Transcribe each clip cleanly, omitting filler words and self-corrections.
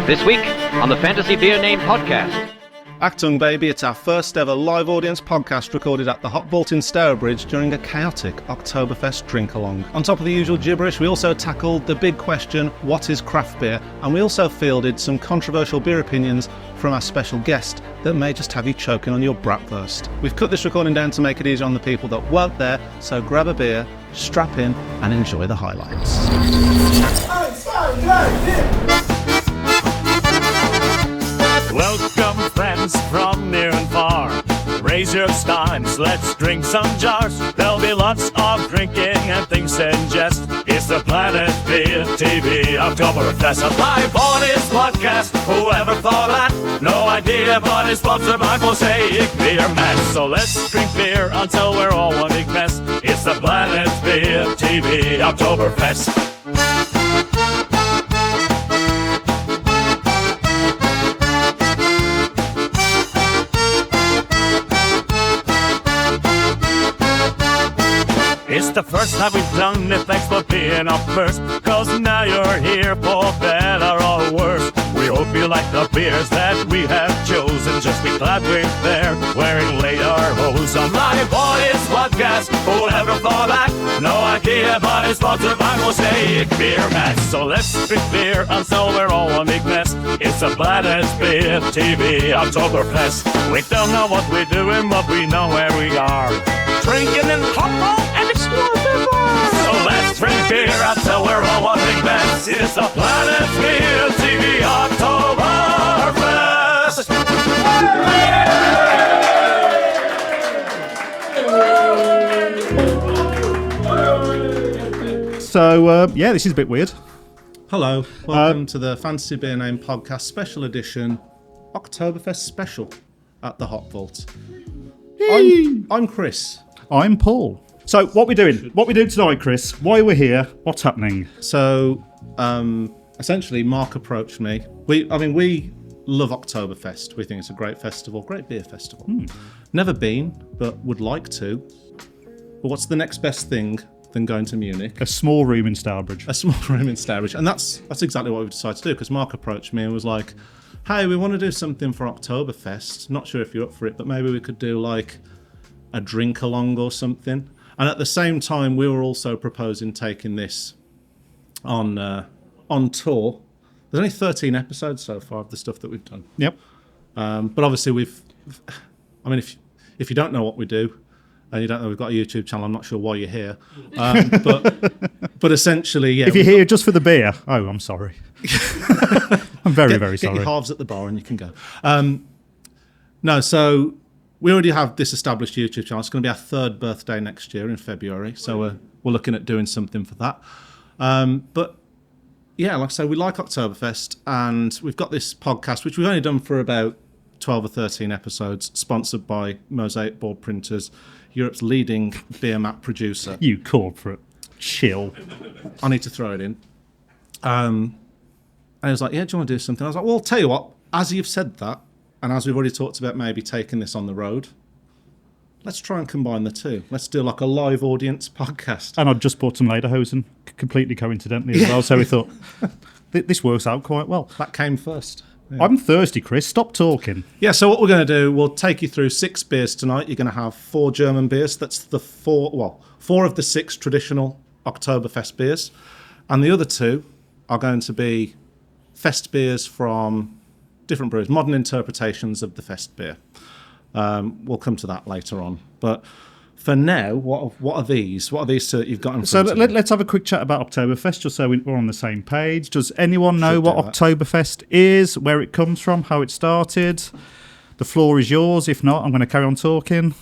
This week on the Fantasy Beer Name Podcast. Achtung baby, it's our first ever live audience podcast recorded at the Hop Vault in Stourbridge during a chaotic Oktoberfest drink-along. On top of the usual gibberish, we also tackled the big question, what is craft beer? And we also fielded some controversial beer opinions from our special guest that may just have you choking on your bratwurst. We've cut this recording down to make it easier on the people that weren't there, so grab a beer, strap in, and enjoy the highlights. Welcome friends from near and far. Raise your steins, let's drink some jars. There'll be lots of drinking and things to ingest. It's the PlanetBeerTV Oktoberfest, a live audience podcast. Whoever thought that? No idea, but it's sponsored by Mosaic Beer Mess. So let's drink beer until we're all one big mess. It's the PlanetBeerTV Oktoberfest. It's the first time we've done it, thanks for being up first. Cause now you're here for better or worse. We hope you like the beers that we have chosen. Just be glad we're there, wearing later hose. On live audience podcast, who ever thought that? No idea, but it's sponsored by Mosaic Beer Mess. So let's drink beer until we're all one big mess. It's a PlanetBeerTV Oktoberfest. We don't know what we're doing, but we know where we are. Drinking in Hofbrau and explosive bars. So let's drink beer until we're all one big mess. It's the PlanetBeerTV Oktoberfest. So, this is a bit weird. Hello, welcome to the Fantasy Beer Name Podcast Special Edition Oktoberfest Special at the Hop Vault. I'm Chris. I'm Paul. So, what we doing? What we doing tonight, Chris? Why we're here? What's happening? So, essentially, Mark approached me. We love Oktoberfest. We think it's a great festival, great beer festival. Never been, but would like to. But what's the next best thing than going to Munich? A small room in Stourbridge. A small room in Stourbridge. And that's exactly what we've decided to do, because Mark approached me and was like, hey, we want to do something for Oktoberfest. Not sure if you're up for it, but maybe we could do like a drink along or something. And at the same time, we were also proposing taking this on tour. There's only 13 episodes so far of the stuff that we've done. Yep. But obviously if you don't know what we do, and you don't know we've got a YouTube channel, I'm not sure why you're here. But essentially, yeah. If you're here just for the beer, oh, I'm sorry. I'm very sorry. Get your halves at the bar and you can go. No, so we already have this established YouTube channel. It's going to be our third birthday next year in February. So we're looking at doing something for that. But yeah, like I say, we like Oktoberfest, and we've got this podcast, which we've only done for about 12 or 13 episodes, sponsored by Mosaic Board Printers, Europe's leading beer map producer. You corporate. Chill. I need to throw it in. And he was like, yeah, do you want to do something? I was like, well, I'll tell you what, as you've said that, and as we've already talked about maybe taking this on the road, let's try and combine the two. Let's do like a live audience podcast. And I'd just bought some lederhosen, completely coincidentally as well, so we thought, this works out quite well. That came first. Yeah. I'm thirsty, Chris. Stop talking. Yeah, so what we're going to do, we'll take you through 6 beers tonight. You're going to have 4 German beers. That's the 4 of the 6 traditional Oktoberfest beers. And the other 2 are going to be fest beers from different breweries, modern interpretations of the fest beer. We'll come to that later on. But for now, what are these? What are these 2 that you've got in front of you? Let's have a quick chat about Oktoberfest, just so we're on the same page. Does anyone know what Oktoberfest is, where it comes from, how it started? The floor is yours. If not, I'm going to carry on talking.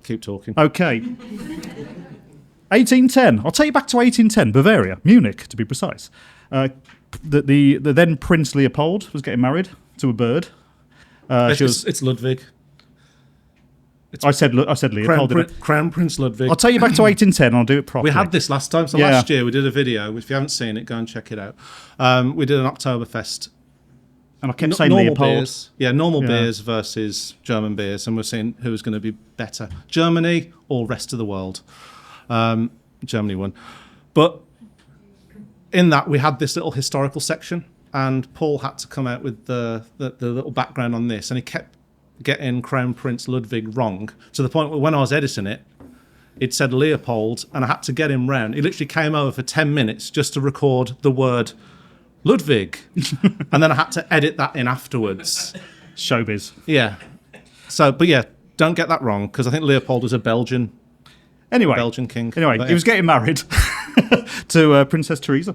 Keep talking. Okay. 1810. I'll take you back to 1810, Bavaria, Munich, to be precise. The then Prince Leopold was getting married to a bird. It's Ludwig. I said Leopold. Crown Prince Ludwig. I'll take you back to 1810 and I'll do it properly. We had this last time. So last year we did a video. If you haven't seen it, go and check it out. We did an Oktoberfest. And I kept saying Leopold. Beers. Yeah, normal beers versus German beers. And we're seeing who was going to be better. Germany or rest of the world. Germany won. But in that, we had this little historical section. and Paul had to come out with the little background on this, and he kept getting Crown Prince Ludwig wrong, to the point where when I was editing it, it said Leopold, and I had to get him round. He literally came over for 10 minutes just to record the word Ludwig, and then I had to edit that in afterwards. Showbiz. Yeah. So, but yeah, don't get that wrong, because I think Leopold was a Belgian king. Anyway, But, he was getting married to Princess Teresa.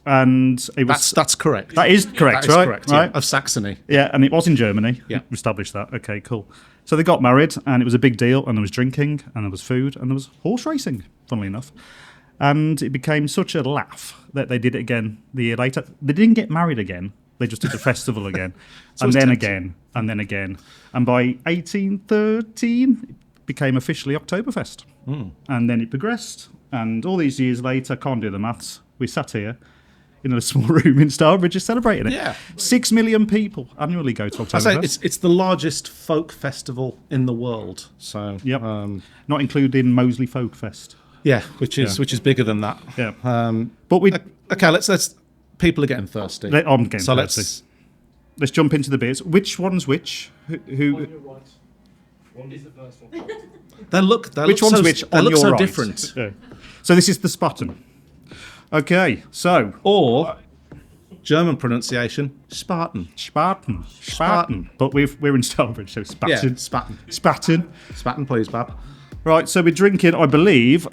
And it was that's correct. That is correct, that is right? correct, right? yeah. Of Saxony. Yeah, and it was in Germany. Yeah. We established that. Okay, cool. So they got married, and it was a big deal, and there was drinking, and there was food, and there was horse racing, funnily enough. And it became such a laugh that they did it again the year later. They didn't get married again. They just did the festival again. So and then tempting. again, and then again. And by 1813, it became officially Oktoberfest. And then it progressed. And all these years later, I can't do the maths, we sat here in a small room in Starbridge just celebrating it. Yeah. 6 million people annually go to I say Oktoberfest. it's the largest folk festival in the world. So Yep. Not including Moseley Folk Fest. yeah, which is bigger than that. Yeah. But we Okay, let's. People are getting thirsty. I'm getting so thirsty. Let's jump into the beers. Which one's which? Who One is the first one. They look. which one's which They on look your so right? different. Yeah. So this is the Spaten. Okay, so Or German pronunciation, Spartan. Spaten. But we're in Starbridge, so Yeah, Spaten. Spaten. Spaten. Spaten, please, Bab. Right, so we're drinking, I believe,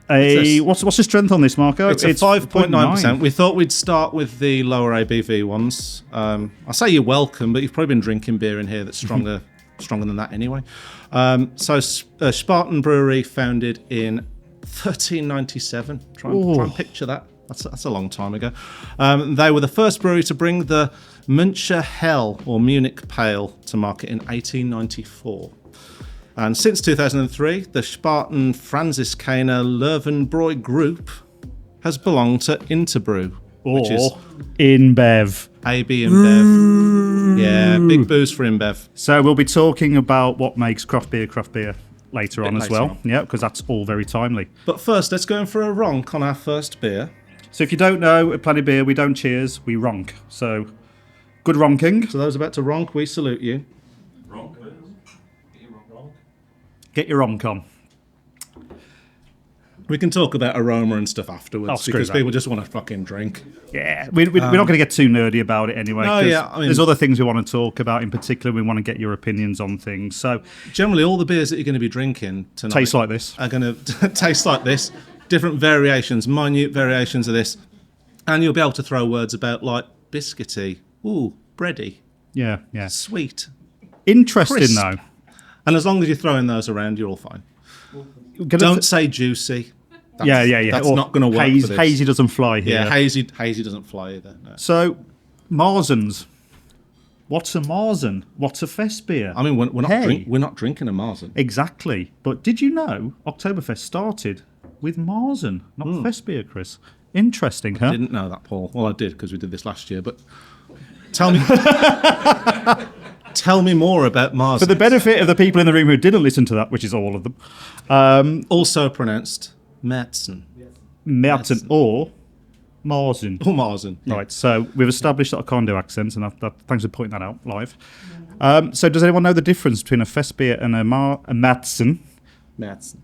What's what's the strength on this, Marco? It's a 5.9%. We thought we'd start with the lower ABV ones. I say you're welcome, but you've probably been drinking beer in here that's stronger than that anyway. So Spaten Brewery, founded in 1397. Try and picture that. That's a long time ago. They were the first brewery to bring the Müncher Hell, or Munich Pale, to market in 1894. And since 2003, the Spaten Franziskaner Lowenbrau Group has belonged to Interbrew, which is InBev. AB InBev. Yeah, big booze for InBev. So we'll be talking about what makes craft beer later on as later well. on. Yeah, because that's all very timely. But first, let's go in for a ronk on our first beer. So if you don't know, at Planet Beer, we don't cheers, we ronk. So good ronking. So those about to ronk, we salute you. Get your ronk on. We can talk about aroma and stuff afterwards, screw because that. people just want to fucking drink. Yeah, we're not going to get too nerdy about it anyway. No, 'cause yeah, I mean- there's other things we want to talk about in particular. We want to get your opinions on things. So Generally, all the beers that you're going to be drinking tonight taste like this. are going to taste like this. Different variations, minute variations of this. And you'll be able to throw words about like biscuity, ooh, bready, Yeah, yeah. sweet. Interesting Crisp. though. And as long as you're throwing those around, you're all fine. Gonna Don't say juicy. yeah. That's Or not going to work for this. Hazy doesn't fly here. Yeah, hazy doesn't fly either. No. So, Marzens. What's a Marzen? What's a Festbier? I mean, we're not Hey. we're not drinking a Marzen. Exactly. But did you know Oktoberfest started with Marzen, not Festbier, Chris? Interesting, huh? Didn't know that, Paul. Well, I did because we did this last year. But tell me, tell me more about Marzen. For the benefit of the people in the room who didn't listen to that, which is all of them, Also pronounced Marzens Merten or Marzen. or Marzen. Yeah. Right, so we've established that I can't do accents, and thanks for pointing that out live. So does anyone know the difference between a Festbier and a Marzen? Marzens.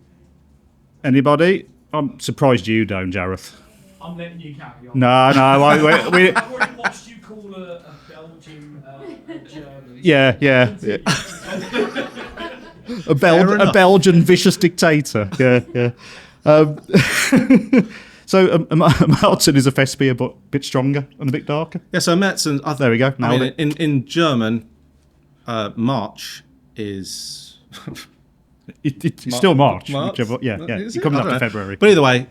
Anybody? I'm surprised you don't, Jareth. I'm letting you carry on. No, I've already watched you call a Belgian a German. yeah. A Belgian vicious dictator. Yeah. So a Marzen is a Festbier, but a bit stronger and a bit darker. Yeah, so Marzens. There we go. I Nailed mean, in German, March is It's still March. March? Whichever, yeah. Is It it? comes I after don't know. February. But either way,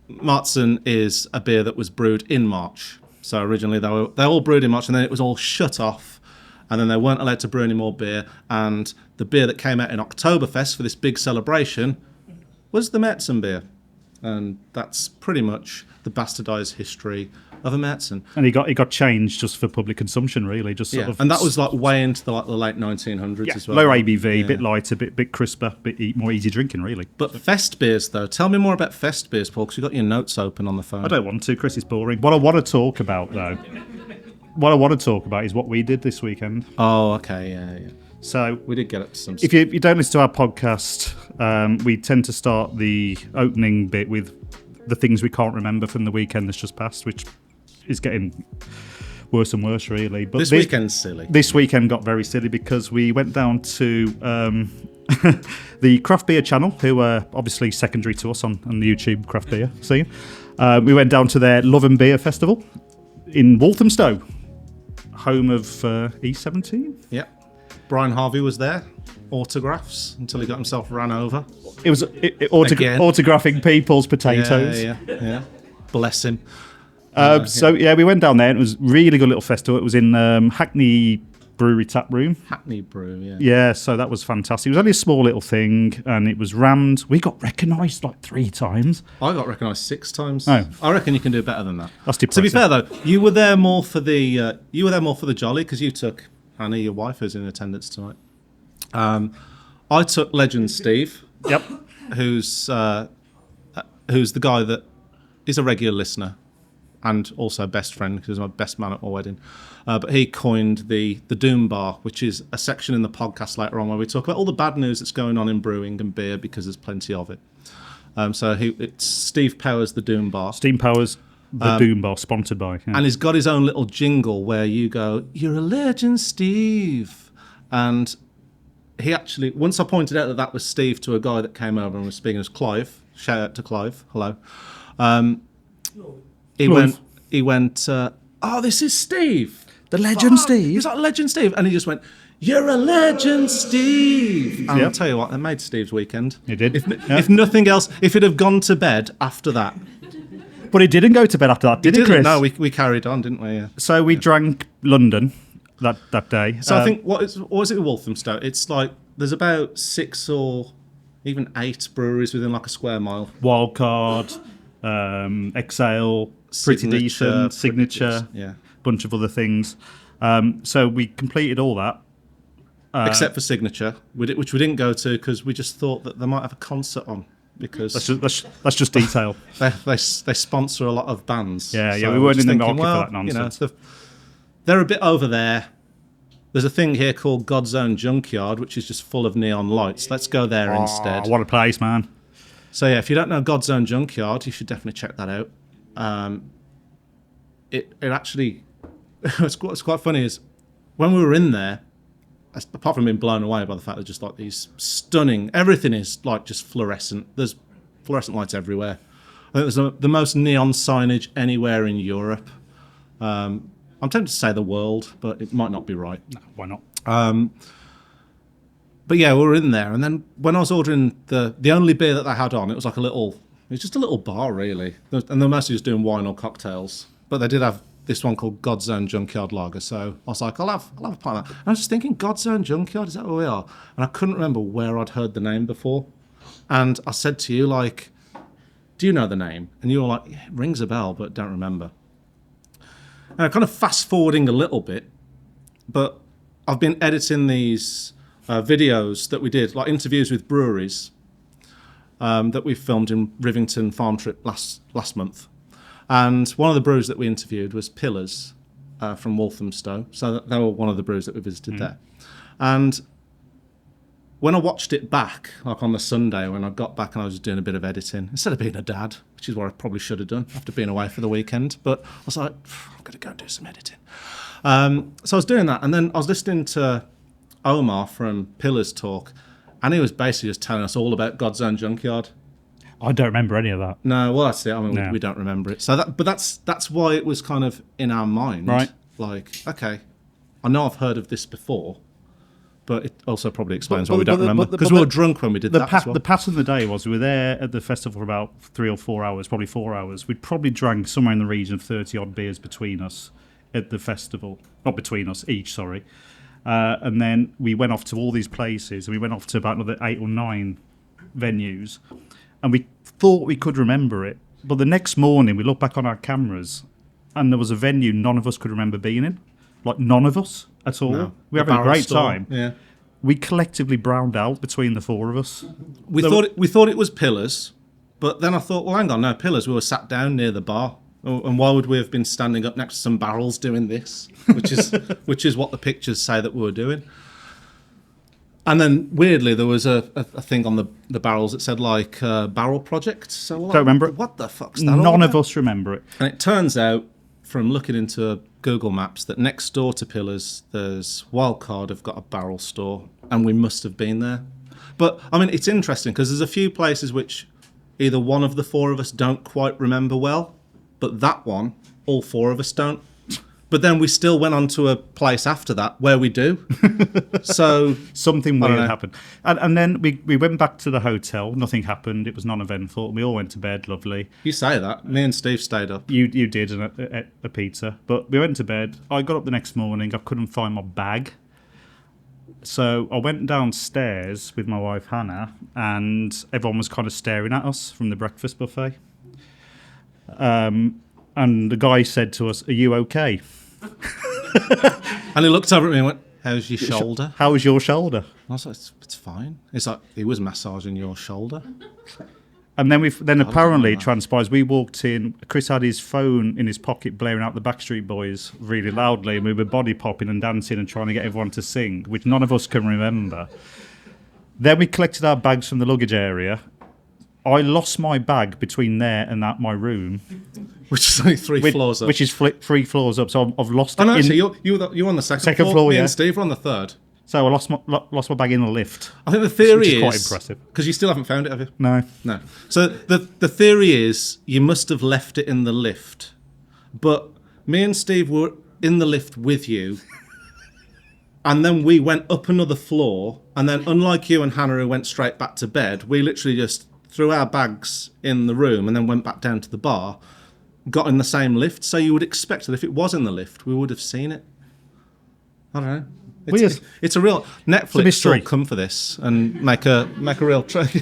Marzen is a beer that was brewed in March. So originally they all brewed in March, and then it was all shut off, and then they weren't allowed to brew any more beer. And the beer that came out in Oktoberfest for this big celebration was the Marzen beer, and that's pretty much the bastardised history of a Marzen. And he got changed just for public consumption, really. Just sort Yeah, of, and that was like way into the late 1900s as well. lower ABV, Yeah. bit lighter, bit crisper, more easy drinking, really. But fest beers, though, tell me more about fest beers, Paul, because you've got your notes open on the phone. I don't want to, Chris. It's boring. What I want to talk about, though, what I want to talk about is what we did this weekend. Oh, okay, yeah. So We did get up to some if you don't listen to our podcast, we tend to start the opening bit with the things we can't remember from the weekend that's just passed, which is getting worse and worse, really. But This weekend's silly. This weekend got very silly because we went down to the craft beer channel, who are obviously secondary to us on the YouTube craft beer scene. We went down to their Love and Beer Festival in Walthamstow, home of E17. Yeah. Brian Harvey was there. Autographs until he got himself ran over. It was Again. autographing people's potatoes. Yeah. Bless him. So we went down there, and it was a really good little festival. It was in Hackney Brewery Tap Room. Hackney Brew, yeah. Yeah, so that was fantastic. It was only a small little thing, and it was rammed. We got recognised like 3 times. I got recognised 6 times. Oh. I reckon you can do better than that. That's To be depressing. fair though, you were there more for the jolly because you took Annie, your wife, who's in attendance tonight. I took Legend Steve. Yep. Who's the guy that is a regular listener and also best friend because he was my best man at my wedding. But he coined the Doom Bar, which is a section in the podcast later on where we talk about all the bad news that's going on in brewing and beer because there's plenty of it. So it's Steve Powers, the Doom Bar. Steam Powers, the Doom Bar, sponsored by. Yeah. And he's got his own little jingle where you go, "You're a legend, Steve." And he actually, once I pointed out that was Steve to a guy that came over and was speaking as Clive. Shout out to Clive. Hello. He went, "Oh, this is Steve. The legend Steve. He's like Legend Steve." And he just went, "You're a legend, Steve." And I'll tell you what, it made Steve's weekend. It did. If nothing else, if he'd have gone to bed after that. But he didn't go to bed after that, did he, Chris? No, we carried on, didn't we? Yeah. So we drank London that day. So I think, what was it with Walthamstow? It's like, there's about 6 or even 8 breweries within like a square mile. Wildcard, Exhale, Pretty Decent, Signature, Yeah. bunch of other things. So we completed all that. Except for Signature, which we didn't go to because we just thought that they might have a concert on. Because That's just detail. they sponsor a lot of bands. Yeah, So we weren't just in the thinking, market for that nonsense. They're a bit over there. There's a thing here called God's Own Junkyard, which is just full of neon lights. Let's go there instead. What a place, man. So yeah, if you don't know God's Own Junkyard, you should definitely check that out. It actually, what's quite funny is when we were in there, apart from being blown away by the fact that just like these stunning, everything is like just fluorescent. There's fluorescent lights everywhere. I think there's the most neon signage anywhere in Europe. I'm tempted to say the world, but it might not be right. No, why not? But yeah, we were in there, and then when I was ordering the only beer that they had on, it was just a little bar really, and they're mostly just doing wine or cocktails. But they did have this one called God's Own Junkyard Lager, so I was like, I'll have a pint of that. And I was just thinking, God's Own Junkyard, is that where we are? And I couldn't remember where I'd heard the name before. And I said to you, like, do you know the name? And you were like, yeah, it rings a bell, but don't remember. And I'm kind of fast forwarding a little bit, but I've been editing these videos that we did, like interviews with breweries that we filmed in Rivington Farm Trip last month. And one of the breweries that we interviewed was Pillars from Walthamstow. So they were one of the breweries that we visited there. And when I watched it back, like on the Sunday, when I got back and I was doing a bit of editing, instead of being a dad, which is what I probably should have done after being away for the weekend, but I was like, I'm going to go and do some editing. So I was doing that, and then I was listening to Omar from Pillars talk, and he was basically just telling us all about God's Own Junkyard. I don't remember any of that. No, well, that's it. I mean, No. we don't remember it. So that's why it was kind of in our mind. Right. Like, okay, I know I've heard of this before, but it also probably explains why we don't remember. Because we were drunk when we did that as well. The pattern of the day was we were there at the festival for about 3 or 4 hours, probably 4 hours. We'd probably drank somewhere in the region of 30-odd beers between us at the festival. Not between us, each, sorry. And then we went off to all these places, and we went off to about another 8 or 9 venues. And we thought we could remember it. But the next morning, we looked back on our cameras, and there was a venue none of us could remember being in. Like, none of us at all. No. We were The having a Barrel great Store, time. Yeah. We collectively browned out between the 4 of us. We thought it was Pillars, but then I thought, well, hang on, no, Pillars. We were sat down near the bar. And why would we have been standing up next to some barrels doing this? Which is what the pictures say that we were doing. And then, weirdly, there was a thing on the barrels that said, like, barrel project. So Don't remember it. What the fuck's that all None of about? us remember it. And it turns out, from looking into Google Maps, that next door to Pillars, there's Wildcard have got a barrel store, and we must have been there. But, I mean, it's interesting, because there's a few places which either one of the four of us don't quite remember well, but that one, all four of us don't. But then we still went on to a place after that where we do. So Something I don't weird know. happened. And then we went back to the hotel. Nothing happened. It was non-eventful. We all went to bed. Lovely. you say that. Me and Steve stayed up. You did and ate a pizza. But we went to bed. I got up the next morning. I couldn't find my bag. So I went downstairs with my wife Hannah, and everyone was kind of staring at us from the breakfast buffet. And the guy said to us, "Are you okay?" And he looked over at me and went, "How's your shoulder?" How was your shoulder? I was like, it's fine. It's like, he was massaging your shoulder. And then apparently know it that. transpires. We walked in. Chris had his phone in his pocket, blaring out the Backstreet Boys really loudly, and we were body popping and dancing and trying to get everyone to sing, which none of us can remember. Then we collected our bags from the luggage area. I lost my bag between there and my room, Which is only three floors up. which is 3 floors up. So I've lost it. Oh, no, in- actually, you were on the second Second floor. floor, Me yeah. and Steve were on the third. So I lost my bag in the lift. I think the theory Which is is quite impressive. because you still haven't found it, have you? No. No. So the theory is you must have left it in the lift, but me and Steve were in the lift with you, and then we went up another floor, and then unlike you and Hannah who went straight back to bed, we literally just threw our bags in the room and then went back down to the bar, got in the same lift. So you would expect that if it was in the lift, we would have seen it. I don't know. Weird. It's a real Netflix mystery. should come for this and make a real track.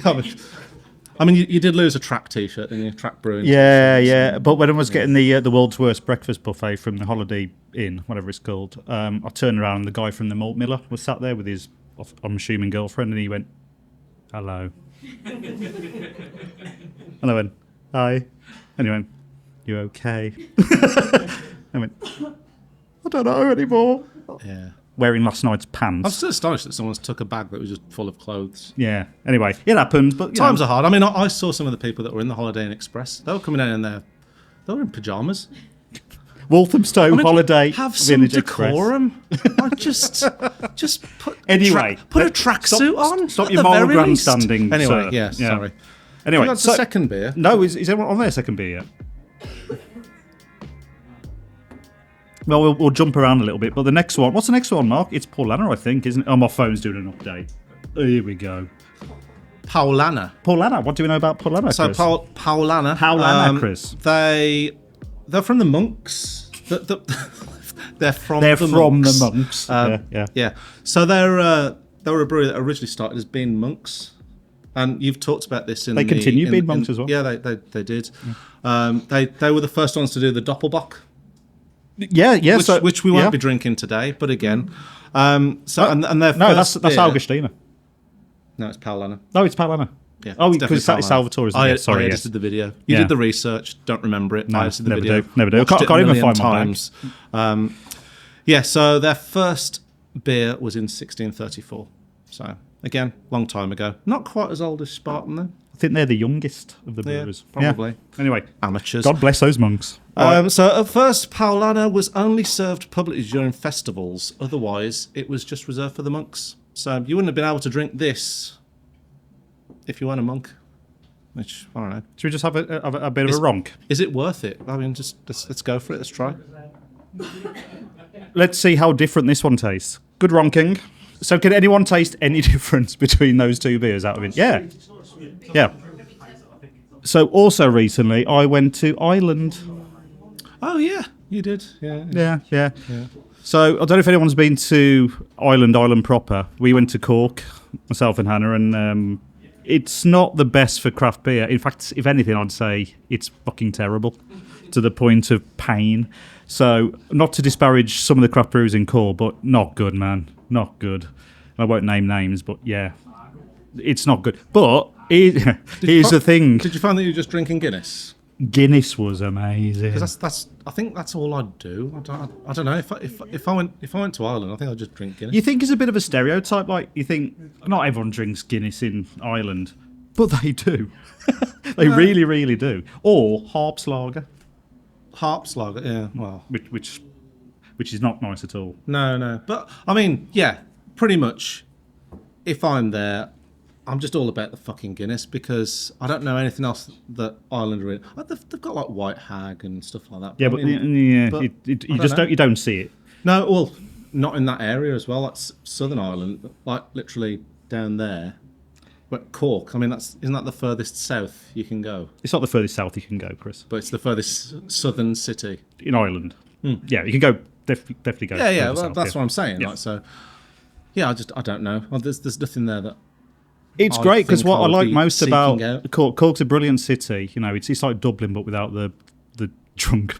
I mean, you did lose a track T-shirt, didn't you? Track brewing. Yeah, yeah. But when I was getting the world's worst breakfast buffet from the Holiday Inn, whatever it's called, I turned around and the guy from the malt miller was sat there with his, I'm assuming, girlfriend, and he went, "Hello." And I went, "Hi." And he went, "You okay?" I went, "I don't know anymore." Yeah. Wearing last night's I'm pants. still astonished that someone's took a bag that was just full of clothes. Yeah. Anyway, it happened, but Times are hard. I mean, I saw some of the people that were in the Holiday Inn Express. They were coming in and they were in pyjamas. Walthamstow I mean, Holiday have some Village Express. decorum. Like, just put Anyway, put a tracksuit on. Stop at your the moral very least. grandstanding. Anyway, sir. yeah, sorry. Anyway, That's the second beer. No, is everyone on their second beer yet? Well, we'll jump around a little bit, but the next one, what's the next one, Mark? It's Paulaner, I think, isn't it? Oh, my phone's doing an update. Here we go. Paulaner. Paulaner, what do we know about Paulaner, So Chris? Paulaner. Paulaner, Chris. They're from the monks. They're from They're the from monks. the monks. Yeah. So they were a brewery that originally started as being monks, and you've talked about this in. They continue being monks as well. Yeah, they did. They were the first ones to do the Doppelbock, Yeah. which we won't be drinking today. But again, and their No, first that's beer- Augustina. No, it's Paulaner. No, it's Paulaner. Yeah, Oh, it's because definitely Salvatore is Paulaner. there. Sorry, I yes. edited the video. You Yeah. did the research. Don't remember it. No, I edited the never video. do, never do. Watched Can't it a even million find my bag. times. Yeah. So their first beer was in 1634. So again, long time ago. Not quite as old as Spaten though. I think they're the youngest of the Yeah, brewers. probably. Anyway, Amateurs. God bless those monks. So at first, Paulaner was only served publicly during festivals. Otherwise, it was just reserved for the monks. So you wouldn't have been able to drink this if you weren't a monk. Which, I don't know. Should we just have a bit of a ronk? Is it worth it? I mean, just let's go for it. Let's try. Let's see how different this one tastes. Good ronking. So can anyone taste any difference between those two beers out of it? Yeah. Yeah. So also recently I went to Ireland. Oh yeah, you did. Yeah. Yeah. So I don't know if anyone's been to Ireland proper. We went to Cork, myself and Hannah, and it's not the best for craft beer. In fact, if anything, I'd say it's fucking terrible to the point of pain. So not to disparage some of the craft brews in Cork, but not good, man. Not good. I won't name names, but yeah, it's not good. But here's the thing. Did you find that you were just drinking Guinness? Guinness was amazing. Because that's I think that's all I'd do. I don't know if I went to Ireland, I think I'd just drink Guinness. You think it's a bit of a stereotype, like you think not everyone drinks Guinness in Ireland, but they do. They really, really do. Or Harpslager, Yeah, well, which is not nice at all. no, but I mean, yeah, pretty much. If I'm there, I'm just all about the fucking Guinness because I don't know anything else that Ireland are in. They've got like White Hag and stuff like that. Yeah, I mean, you don't see it. No, well, not in that area as well. That's Southern Ireland, but like literally down there. But Cork, I mean, isn't that the furthest south you can go? It's not the furthest south you can go, Chris. But it's the furthest southern city In Ireland. Yeah, you can go, definitely go. Yeah, further well, south, that's what I'm saying. Yeah. Like, so, yeah, I don't know. Well, there's nothing there that. It's I great because think what I would like be most seeking about out. Cork's a brilliant city. You know, it's like Dublin but without the drunk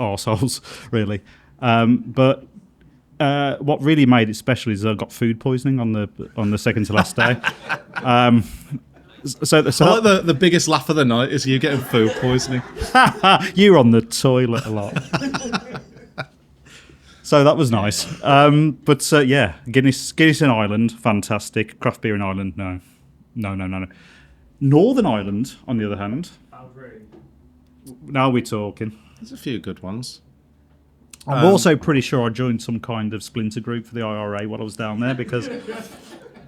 arseholes, really. But what really made it special is I got food poisoning on the second to last day. So I like the biggest laugh of the night is you getting food poisoning. you're on the toilet a lot. So that was nice. But yeah, Guinness in Ireland, fantastic. Craft beer in Ireland, no. Northern Ireland, on the other hand. Now we're talking. There's a few good ones. I'm also pretty sure I joined some kind of splinter group for the IRA while I was down there because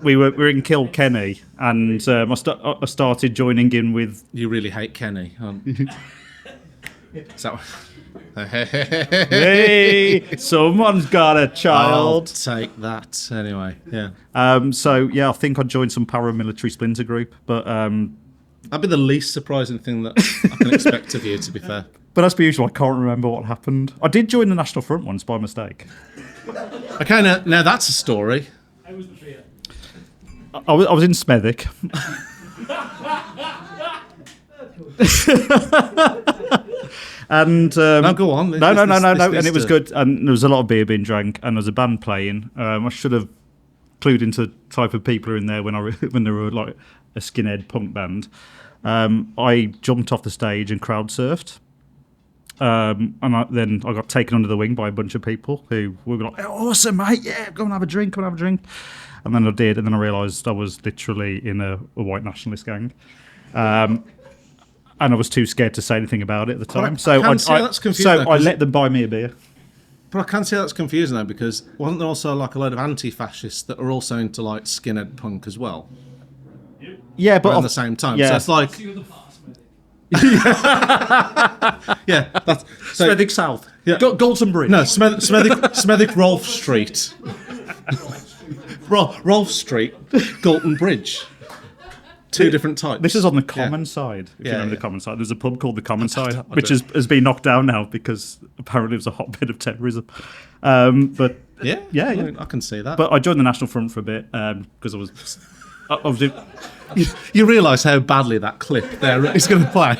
we were in Kilkenny and I started joining in with... You really hate Kenny. Is that Hey, someone's got a I'll child. take that anyway. Yeah, So yeah, I think I joined some paramilitary splinter group, but that'd be the least surprising thing that I can expect of you. To be fair, as per usual, I can't remember what happened. I did join the National Front once by mistake. okay, now that's a story. How was the beer? I was in Smethwick. And No, go on. No. And it was good. And there was a lot of beer being drank, and there was a band playing. I should have clued into the type of people who are in there when they were like a skinhead punk band. I jumped off the stage and crowd surfed. And then I got taken under the wing by a bunch of people who were like, "Awesome, mate! Yeah, go and have a drink. And then I did, and then I realised I was literally in a white nationalist gang. And I was too scared to say anything about it at the time. I can see that's confusing, so though, I 'cause- let them buy me a beer. But I can see that's confusing though, because wasn't there also like a load of anti-fascists that are also into like skinhead punk as well Yeah, but around the same time? Yeah. So it's like, See you in the past, mate. yeah, that's so, Smethwick South. Yeah. Galton Bridge. no Smethwick Rolfe Street, Rolfe Street, Galton Bridge. Two different types. This is on the common side. If you Yeah, remember yeah. the common side. There's a pub called the Common Side, I which do. has been knocked down now because apparently it was a hotbed of terrorism. But Yeah, yeah. I mean, I can see that. But I joined the National Front for a bit because I was doing, you realise how badly that clip there is going to play.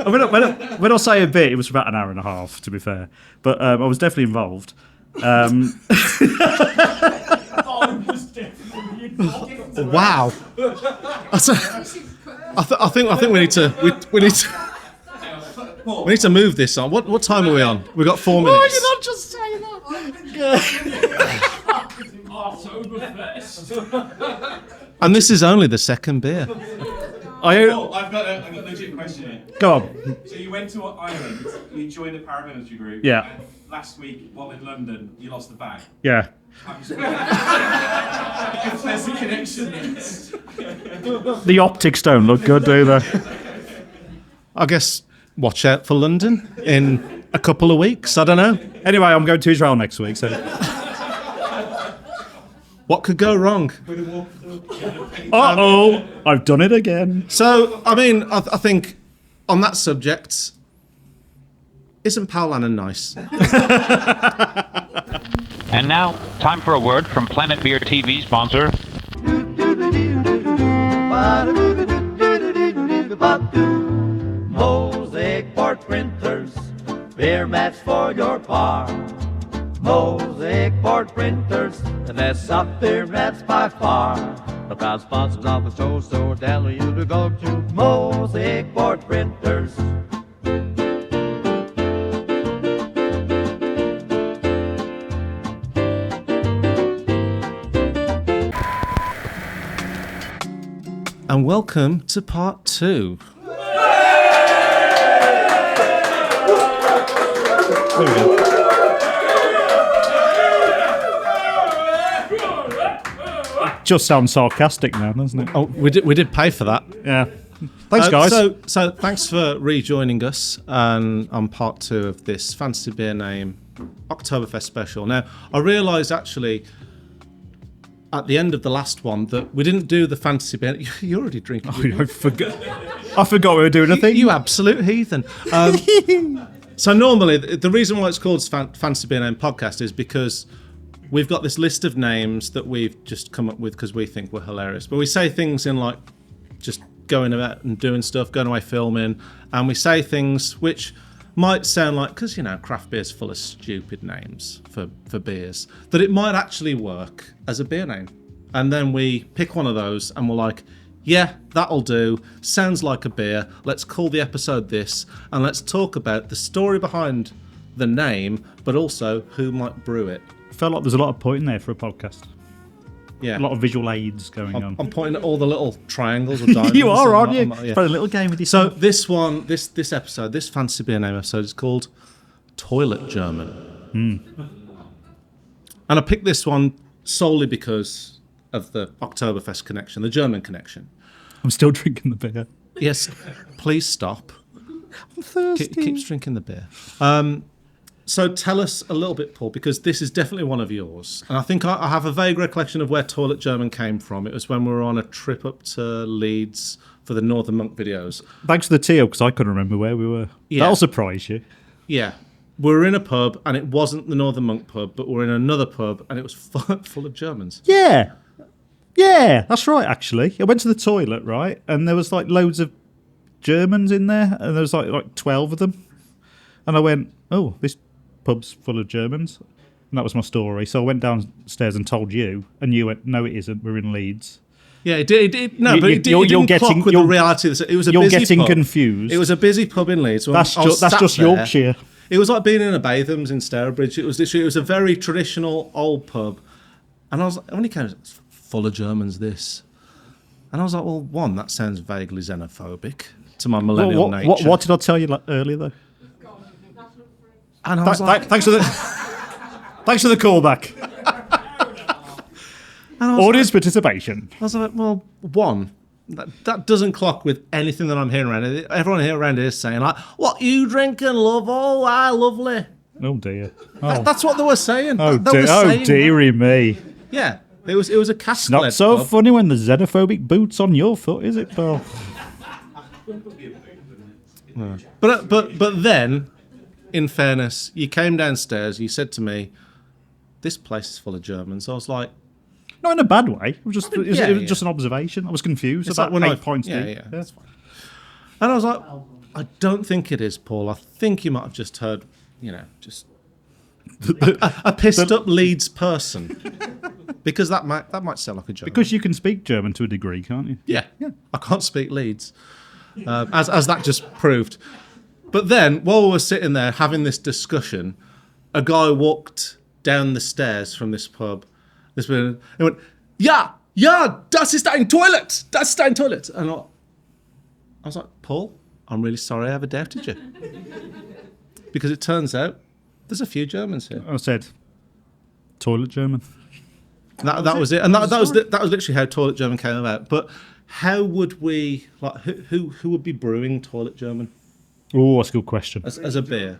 when I say a bit, it was for about an hour and a half, to be fair. But I was definitely involved. I was definitely involved. Wow. I think we need to move this on. What time are we on? We've got 4 minutes. Why did I just say that? Oktoberfest. And this is only the second beer. I've got a legit question here. Go on. So you went to Ireland, you joined a paramilitary group. Yeah. And last week, while in London, you lost the bag. Yeah. If there's a connection there. The optics don't look good, do they? I guess watch out for London in a couple of weeks. I don't know. Anyway, I'm going to Israel next week, so. What could go wrong? Uh-oh! I've done it again. So, I mean, I think on that subject, isn't Paulaner nice? And now, time for a word from PlanetBeerTV sponsor, Mosaic board printers, beer mats for your bar. Mosaic board printers, the best soft beer mats by far. The proud sponsors of the show, so we're telling you to go to Mosaic Board Printers. And welcome to part 2. There we go. Just sounds sarcastic now, doesn't it? Oh, we did pay for that. Yeah. Thanks, guys. So thanks for rejoining us on part 2 of this fancy beer name Oktoberfest special. Now, I realised actually at the end of the last one that we didn't do the fancy beer. You're already drinking. Oh, I forgot we were doing a thing. You absolute heathen. So normally, the reason why it's called Fancy Beer Name Podcast is because we've got this list of names that we've just come up with because we think we're hilarious. But we say things in like just going about and doing stuff, going away filming, and we say things which might sound like, because, you know, craft beer's full of stupid names for beers, that it might actually work as a beer name. And then we pick one of those and we're like, yeah, that'll do. Sounds like a beer. Let's call the episode this, and let's talk about the story behind the name, but also who might brew it. Felt like there's a lot of point in there for a podcast. Yeah, a lot of visual aids going on. I'm pointing at all the little triangles or diamonds. You are, aren't you? Yeah. Playing a little game with you. So this one, this episode, this fancy beer name episode is called Toilet German. And I picked this one solely because of the Oktoberfest connection, the German connection. I'm still drinking the beer. Yes, please stop. I'm thirsty. Keeps drinking the beer. So tell us a little bit, Paul, because this is definitely one of yours. And I think I have a vague recollection of where Toilet German came from. It was when we were on a trip up to Leeds for the Northern Monk videos. Thanks for the tea, because I couldn't remember where we were. Yeah. That'll surprise you. Yeah. We were in a pub, and it wasn't the Northern Monk pub, but we were in another pub, and it was full of Germans. Yeah. Yeah, that's right, actually. I went to the toilet, right? And there was like loads of Germans in there, and there was like 12 of them. And I went, oh, this pub's full of Germans. And that was my story. So I went downstairs and told you, and you went, no, it isn't. We're in Leeds. Yeah, it did. No, but it didn't clock with the reality. It was a busy pub. You're getting confused. It was a busy pub in Leeds. That's just Yorkshire. It was like being in a Batham's in Stourbridge. It was a very traditional old pub. And I was like, when he came, it's full of Germans, this. And I was like, well, one, that sounds vaguely xenophobic to my millennial nature. What did I tell you earlier, though? And I was like, thanks for the callback. Audience participation. I was like, well, one, that doesn't clock with anything that I'm hearing around here. Everyone here around here is saying, like, what you drinking, love? Oh, lovely. Oh, dear. That's what they were saying. Dearie me. Yeah, it was a cask. Not so funny when the xenophobic boot's on your foot, is it, Paul? But then, in fairness, you came downstairs, you said to me, this place is full of Germans. I was like... Not in a bad way. It was just, just an observation. I was confused about like 8 points. Yeah, that's fine. And I was like, I don't think it is, Paul. I think you might have just heard, just a pissed up Leeds person. Because that might sound like a German. Because you can speak German to a degree, can't you? Yeah. I can't speak Leeds, as that just proved. But then, while we were sitting there having this discussion, a guy walked down the stairs from this pub. And went, ja, das ist ein Toilet. Das ist ein Toilet. And I was like, Paul, I'm really sorry I ever doubted you. Because it turns out there's a few Germans here. I said, Toilet German. That was it. And that was literally how Toilet German came about. But how would we, like, who would be brewing Toilet German? Oh, that's a good question. As a beer.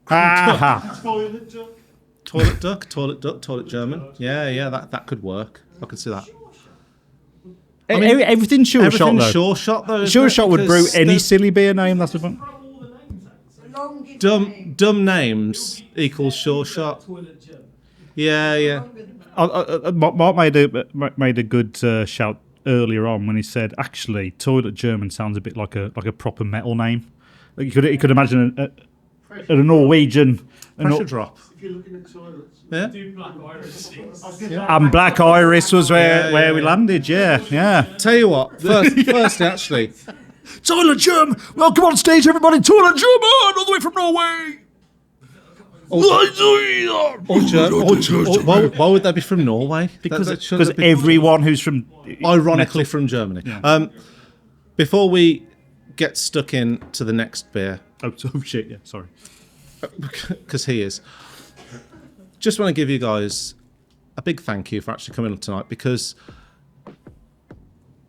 Toilet duck. Toilet duck, toilet German. Yeah, that could work. I could see that. Everything's sure shot, though. Sure shot, though. Sure shot would brew any silly beer name, that's the point. Dumb names equals sure shot. Yeah. Mark made a good shout earlier on when he said, actually, Toilet German sounds a bit like a proper metal name. Like you could imagine a Norwegian Pressure drop. If you're looking at toilets. Yeah. Do Black Iris. And Black Iris was where we landed. Yeah. Tell you what, first actually, Toilet Germ, welcome on stage, everybody. Toilet German, all the way from Norway. why would they be from Norway? Because Shouldn't it be everyone who's from ironically from Germany. Yeah. Before we get stuck into the next beer, oh shit, yeah, sorry. because he is, just want to give you guys a big thank you for actually coming on tonight, because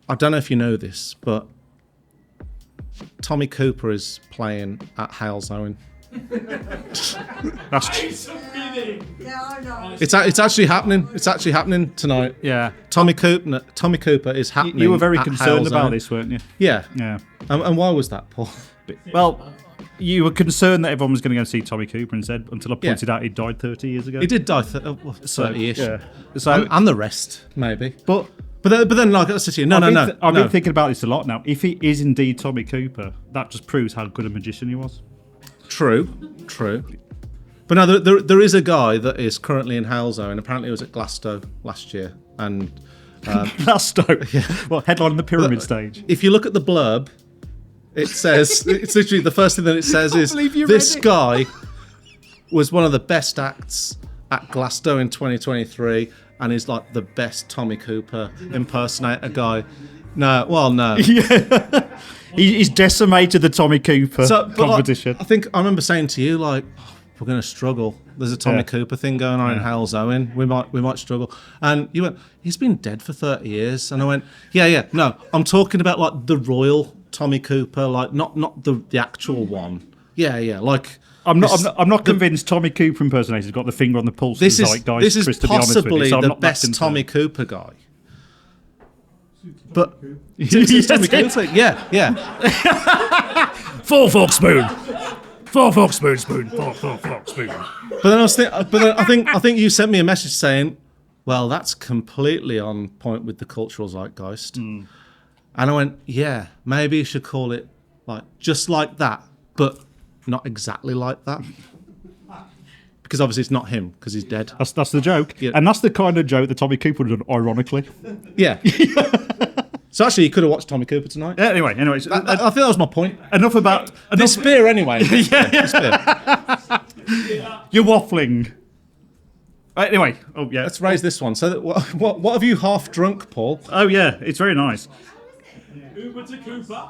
I don't know if you know this, but Tommy Cooper is playing at Halesowen. That's It's actually happening. It's actually happening tonight. yeah. Tommy Cooper is happening. You were very at concerned about Halesowen. this, weren't you? Yeah. Yeah. And why was that, Paul? Well, you were concerned that everyone was going to go see Tommy Cooper instead, until I pointed out he died 30 years ago. He did die 30-ish. Yeah. So, And the rest, maybe. but But then, like I said to you, no. I've been thinking about this a lot now. If he is indeed Tommy Cooper, that just proves how good a magician he was. True. But no, there is a guy that is currently in Halesowen, and apparently he was at Glasgow last year. And Glasgow. Well, headline on the pyramid stage. if you look at the blurb, it says, it's literally the first thing that it says is, believe you this read it. guy was one of the best acts at Glasgow in 2023, and is like the best Tommy Cooper impersonator guy. No. He's decimated the Tommy Cooper But, competition. Like, I think I remember saying to you, like, we're going to struggle. There's a Tommy Yeah. Cooper thing going on in Halesowen. We might struggle. And you went, he's been dead for 30 years. And I went, yeah. No, I'm talking about like the royal Tommy Cooper, like not the actual one. Yeah. Like I'm not convinced Tommy Cooper impersonator's got the finger on the pulse this of is the zeitgeist, this is Chris, to be honest with you, possibly so I'm the not that best concerned. Tommy Cooper guy. But it's Tommy Cooper. Yeah. 4 fork spoon. 4 fork spoon. 4 fork spoon. But then I think you sent me a message saying, well, that's completely on point with the cultural zeitgeist. And I went, yeah, maybe you should call it like just like that, but not exactly like that. Because obviously it's not him, because he's dead. That's the joke. Yeah. And that's the kind of joke that Tommy Cooper would have done, ironically. Yeah. So actually, you could have watched Tommy Cooper tonight. Anyway, I think that was my point. enough about... This beer, anyway. This beer. You're waffling. Anyway, Let's raise this one. So, what have you half drunk, Paul? Oh, yeah, it's very nice. Uber to Cooper.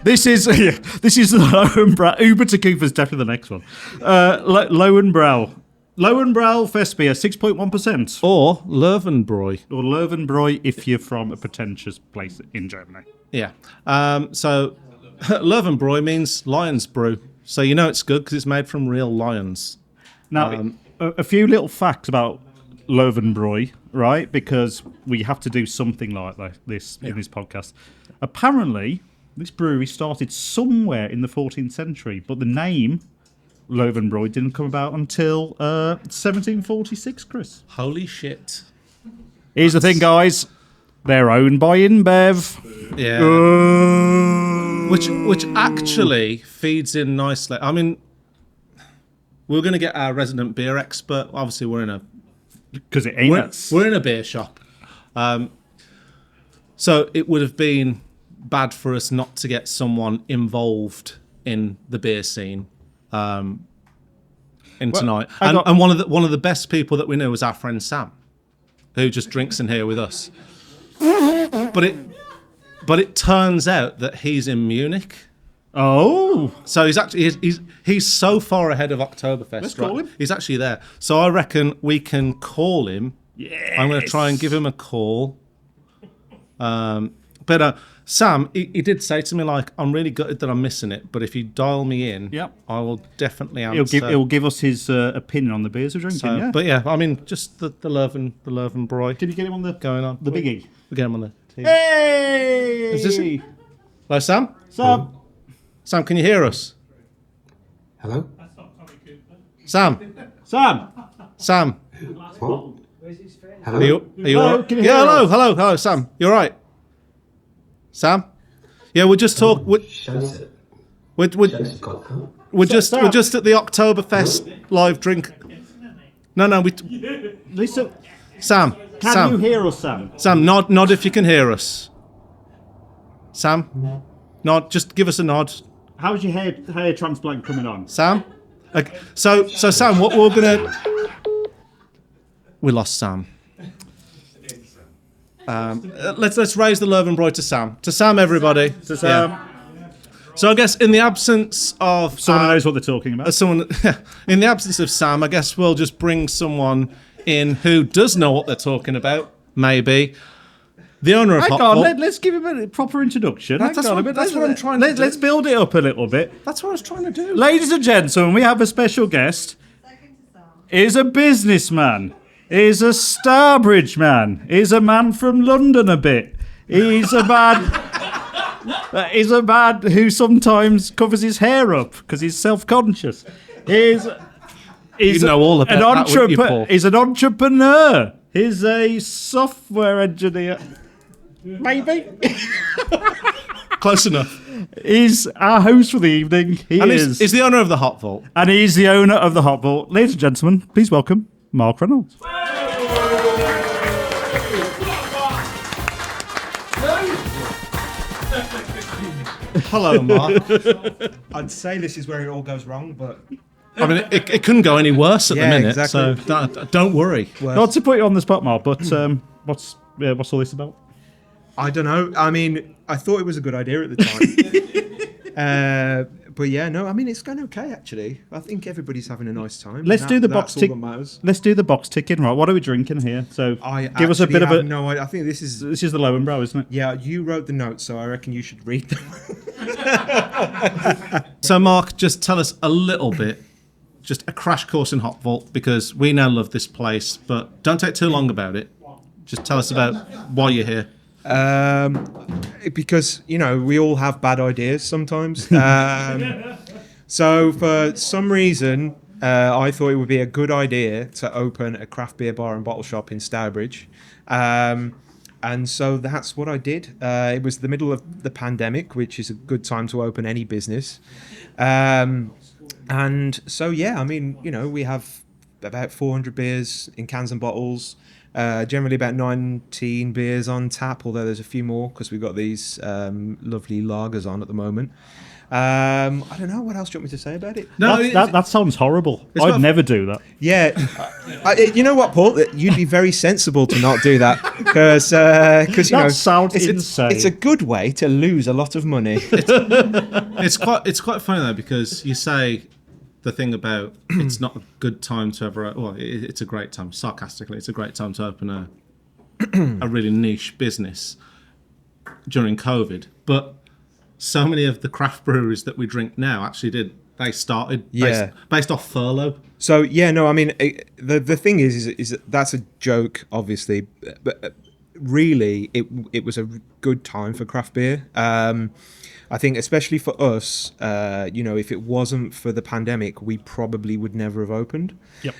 This is Lowenbrau. Uber to Cooper's definitely the next one. Lowenbrau Festbier, 6.1%. Or Lowenbrau. Or Lowenbrau if you're from a pretentious place in Germany. Yeah. So Lowenbrau means lion's brew. So you know it's good because it's made from real lions. Now, a few little facts about Lowenbrau, right? Because we have to do something like this in this podcast. Apparently, this brewery started somewhere in the 14th century, but the name Lowenbrau didn't come about until 1746, Chris. Holy shit. Here's the thing, guys. They're owned by InBev. Yeah. Which actually feeds in nicely. I mean, we're going to get our resident beer expert. Obviously, we're in a Because it ain't us. we're in a beer shop. So it would have been bad for us not to get someone involved in the beer scene tonight. And one of the best people that we knew was our friend Sam, who just drinks in here with us. But it turns out that he's in Munich. Oh. So he's so far ahead of Oktoberfest. Let's call him. He's actually there. So I reckon we can call him. Yes. I'm going to try and give him a call. But Sam, he did say to me, like, I'm really gutted that I'm missing it, but if you dial me in, Yep. I will definitely answer. He'll give us his opinion on the beers we're drinking, yeah. But yeah, I mean, just the Lowenbrau. Can you get him on the going on? the biggie? We get him on the TV. Hey! Is this it? Hello, Sam? Sam? Sam, can you hear us? Hello? Sam? Sam? What? Are you Hello, all right? can you Yeah, hear hello, Sam. You all right? Sam? Yeah, we'll just talk. Shows it. We're Shows it got that. We're just at the Oktoberfest live drink. No, Listen, Sam. can Sam. you hear us, Sam? Sam, nod if you can hear us. Sam, nod. Just give us a nod. How's your hair transplant coming on? Sam. Okay. So Sam, what we're gonna. We lost Sam. Let's raise the Lowenbrau to Sam. To Sam, everybody. To Sam. Yeah. So I guess in the absence of Someone who knows what they're talking about. in the absence of Sam, I guess we'll just bring someone in who does know what they're talking about. Maybe the owner of Hang Hofbrau. on, let's give him a proper introduction. That's what I'm trying to do. Let's build it up a little bit. That's what I was trying to do. Ladies and gentlemen, we have a special guest. He's a businessman. He's a Starbridge man. He's a man from London a bit. He's a man. He's a man who sometimes covers his hair up because he's self-conscious. He's You know all about that, wouldn't you, Paul? He's an entrepreneur. He's a software engineer. Maybe. Close enough. He's our host for the evening. He's the owner of the Hot Vault. And he's the owner of the Hot Vault. Ladies and gentlemen, please welcome Mark Reynolds. Hello, Mark. I'd say this is where it all goes wrong, but I mean, it couldn't go any worse at the minute, exactly. so don't worry. Not to put you on the spot, Mark, but what's all this about? I don't know. I mean, I thought it was a good idea at the time. But yeah, no, I mean, it's going okay, actually. I think everybody's having a nice time. Let's do the box tick. That's all that matters. Let's do the box ticking, right? What are we drinking here? So give us a bit of a. No, I think this is. This is the Lowenbrau, isn't it? Yeah, you wrote the notes, so I reckon you should read them. So, Mark, just tell us a little bit, just a crash course in Hot Vault, because we now love this place, but don't take too long about it. Just tell us about why you're here. Because, you know, we all have bad ideas sometimes. So for some reason, I thought it would be a good idea to open a craft beer bar and bottle shop in Stourbridge. And so that's what I did. It was the middle of the pandemic, which is a good time to open any business. And so, yeah, I mean, you know, we have about 400 beers in cans and bottles. Generally about 19 beers on tap, although there's a few more because we've got these lovely lagers on at the moment. I don't know, what else do you want me to say about it? No, That sounds horrible. I'd never do that. Yeah, you know what, Paul? You'd be very sensible to not do that because you know, sounds insane. It's a good way to lose a lot of money. It's quite funny though, because you say the thing about it's not a good time to ever. Well, it's a great time. Sarcastically, it's a great time to open a really niche business during COVID. But so many of the craft breweries that we drink now actually did. They started based off furlough. So yeah, no, I mean the thing is that that's a joke, obviously, but really it was a good time for craft beer. I think especially for us, you know, if it wasn't for the pandemic, we probably would never have opened. Yep.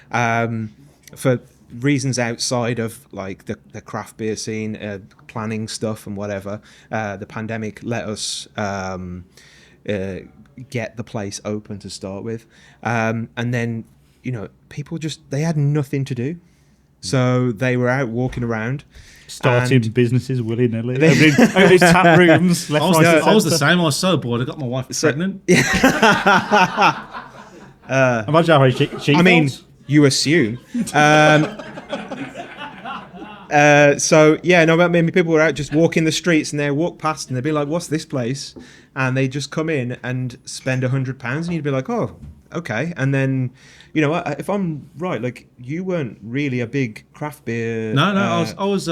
For reasons outside of like the craft beer scene, planning stuff and whatever, the pandemic let us get the place open to start with. And then, you know, people they had nothing to do. So they were out walking around. Starting businesses willy-nilly. Opening tap rooms. I was the same. I was so bored. I got my wife pregnant. Imagine how she I mean, you assume. So yeah, no, I mean, people were out just walking the streets, and they'd walk past and they'd be like, "What's this place?" And they just come in and spend £100, and you'd be like, "Oh, okay." And then, you know, if I'm right, like you weren't really a big craft beer. No, I was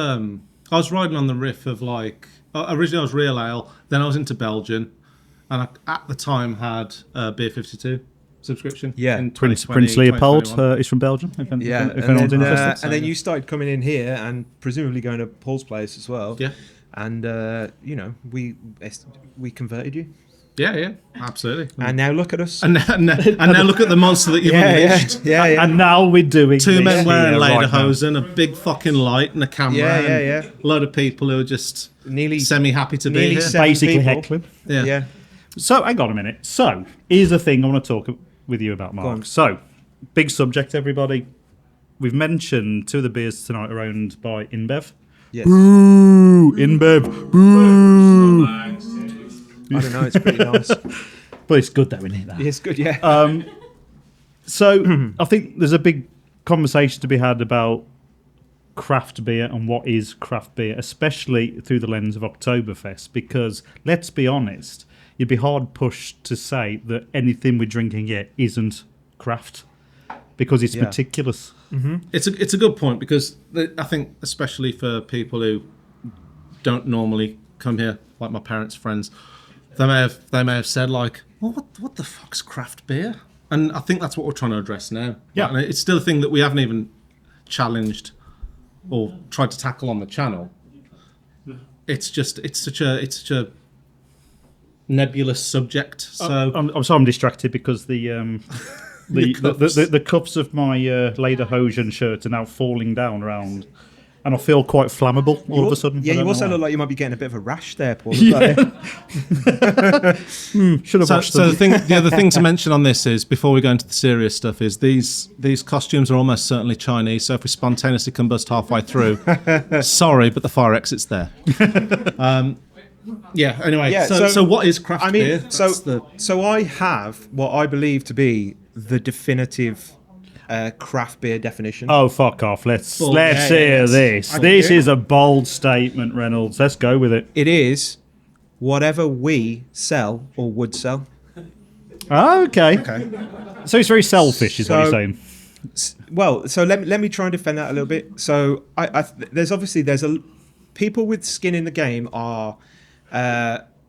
riding on the riff of like originally I was real ale, then I was into Belgian, and I, at the time had Beer 52 subscription. Yeah, in Prince 2020, Leopold 2021. is from Belgium. If and anyone's interested. then you started coming in here and presumably going to Paul's place as well. Yeah, and you know, we converted you. Yeah, absolutely. And now look at us. And now look at the monster that you've unleashed. Yeah. And now we're doing Two men wearing right lederhosen, a big fucking light and a camera. Yeah. A load of people who are just Nearly semi-happy to be here. seven basically people. heckling. Yeah. So, hang on a minute. So, here's the thing I want to talk with you about, on. Mark. So, big subject, everybody. We've mentioned two of the beers tonight are owned by InBev. Yes. Boo! InBev. Boo! I don't know. It's pretty nice. But it's good, though, isn't it? That? It's good. Yeah. So, I think there's a big conversation to be had about craft beer and what is craft beer, especially through the lens of Oktoberfest, because let's be honest, you'd be hard pushed to say that anything we're drinking here isn't craft because it's meticulous. It's a good point because I think especially for people who don't normally come here, like my parents' friends, they may have said like, well, what the fuck's craft beer? And I think that's what we're trying to address now. Yeah. Like, it's still a thing that we haven't even challenged or tried to tackle on the channel. It's such a nebulous subject. So I'm distracted because the cuffs of my Lederhosen shirt are now falling down around, and I feel quite flammable all of a sudden. Yeah, I you don't also know look like you might be getting a bit of a rash there, Paul. Yeah. Should have washed so them. the other thing to mention on this is, before we go into the serious stuff, is these costumes are almost certainly Chinese. So if we spontaneously combust halfway through, sorry, but the fire exit's there. Yeah. Anyway, Yeah, so what is craft I mean, beer? so I have what I believe to be the definitive craft beer definition. Oh, fuck off. Let's Well, hear yes. this. This is a bold statement, Reynolds. Let's go with it. It is whatever we sell or would sell. Oh, okay. So it's very selfish, is what you're So- saying. Well, so let me try and defend that a little bit. So there's people with skin in the game are